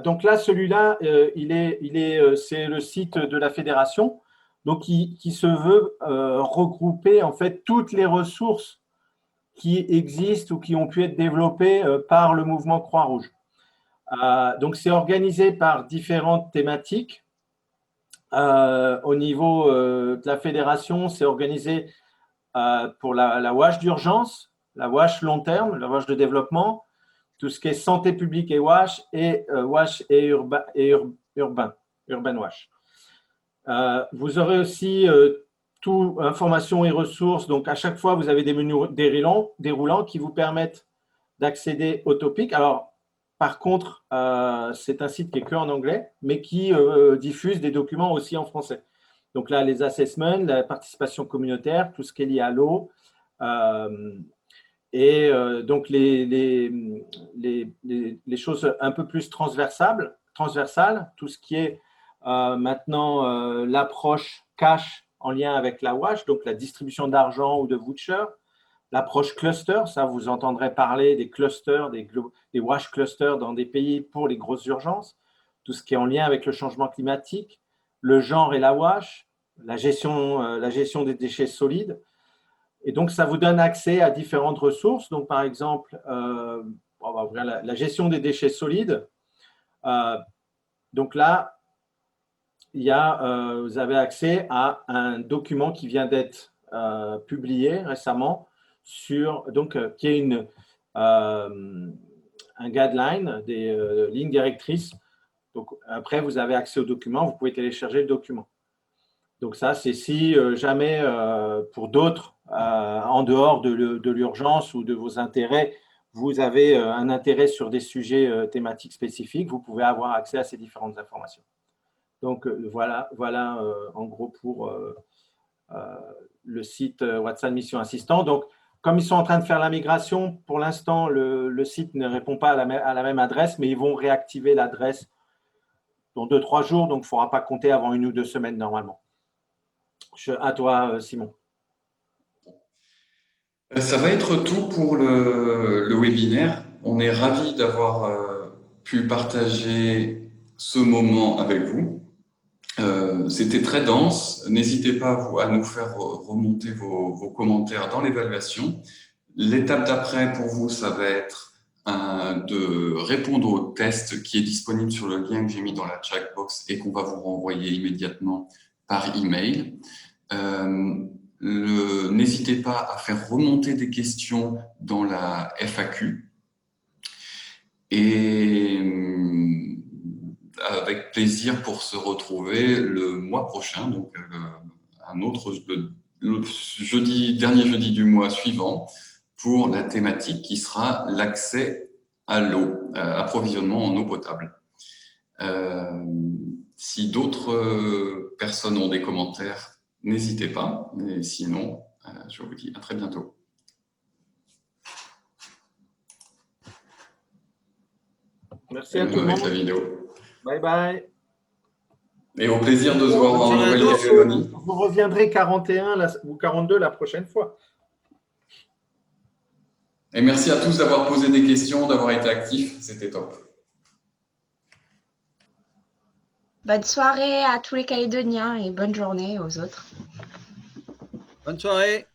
S5: donc là, celui-là, c'est le site de la fédération, donc qui se veut regrouper en fait toutes les ressources qui existent ou qui ont pu être développées par le mouvement Croix-Rouge. Donc, c'est organisé par différentes thématiques. Au niveau de la fédération, c'est organisé pour la WASH d'urgence, la WASH long terme, la WASH de développement, tout ce qui est santé publique et WASH et urban WASH. Vous aurez aussi tout informations et ressources. Donc, à chaque fois, vous avez des menus déroulants qui vous permettent d'accéder au topic. Alors, par contre, c'est un site qui est que en anglais, mais qui diffuse des documents aussi en français. Donc là, les assessments, la participation communautaire, tout ce qui est lié à l'eau, donc les choses un peu plus transversales, tout ce qui est maintenant l'approche cash en lien avec la WASH, donc la distribution d'argent ou de vouchers, l'approche cluster, ça vous entendrez parler des clusters, des WASH clusters dans des pays pour les grosses urgences, tout ce qui est en lien avec le changement climatique, le genre et la WASH, la gestion des déchets solides. Et donc, ça vous donne accès à différentes ressources. Donc, par exemple, on va ouvrir la gestion des déchets solides. Donc là, vous avez accès à un document qui vient d'être publié récemment qui est un guideline, des lignes directrices. Donc, après, vous avez accès au document, vous pouvez télécharger le document. Donc ça, c'est si jamais pour d'autres, en dehors de l'urgence ou de vos intérêts, vous avez un intérêt sur des sujets thématiques spécifiques, vous pouvez avoir accès à ces différentes informations. Donc voilà en gros pour le site Watson Mission Assistant. Donc, comme ils sont en train de faire la migration, pour l'instant, le site ne répond pas à la même adresse, mais ils vont réactiver l'adresse dans 2-3 jours, donc il ne faudra pas compter avant 1 ou 2 semaines normalement. À toi, Simon.
S1: Ça va être tout pour le webinaire. On est ravis d'avoir pu partager ce moment avec vous. C'était très dense. N'hésitez pas à nous faire remonter vos commentaires dans l'évaluation. L'étape d'après pour vous, ça va être de répondre au test qui est disponible sur le lien que j'ai mis dans la chat box et qu'on va vous renvoyer immédiatement par email. N'hésitez pas à faire remonter des questions dans la FAQ et avec plaisir pour se retrouver le mois prochain, donc un autre dernier jeudi du mois suivant pour la thématique qui sera l'accès à l'eau, approvisionnement en eau potable. Si d'autres personnes ont des commentaires, n'hésitez pas. Et sinon, je vous dis à très bientôt.
S5: Merci à tout le monde.
S1: Avec la vidéo.
S5: Bye bye.
S1: Et au plaisir de se voir en Nouvelle-Calédonie.
S5: Vous reviendrez 41 ou 42 la prochaine fois.
S1: Et merci à tous d'avoir posé des questions, d'avoir été actifs. C'était top.
S2: Bonne soirée à tous les Calédoniens et bonne journée aux autres.
S3: Bonne soirée.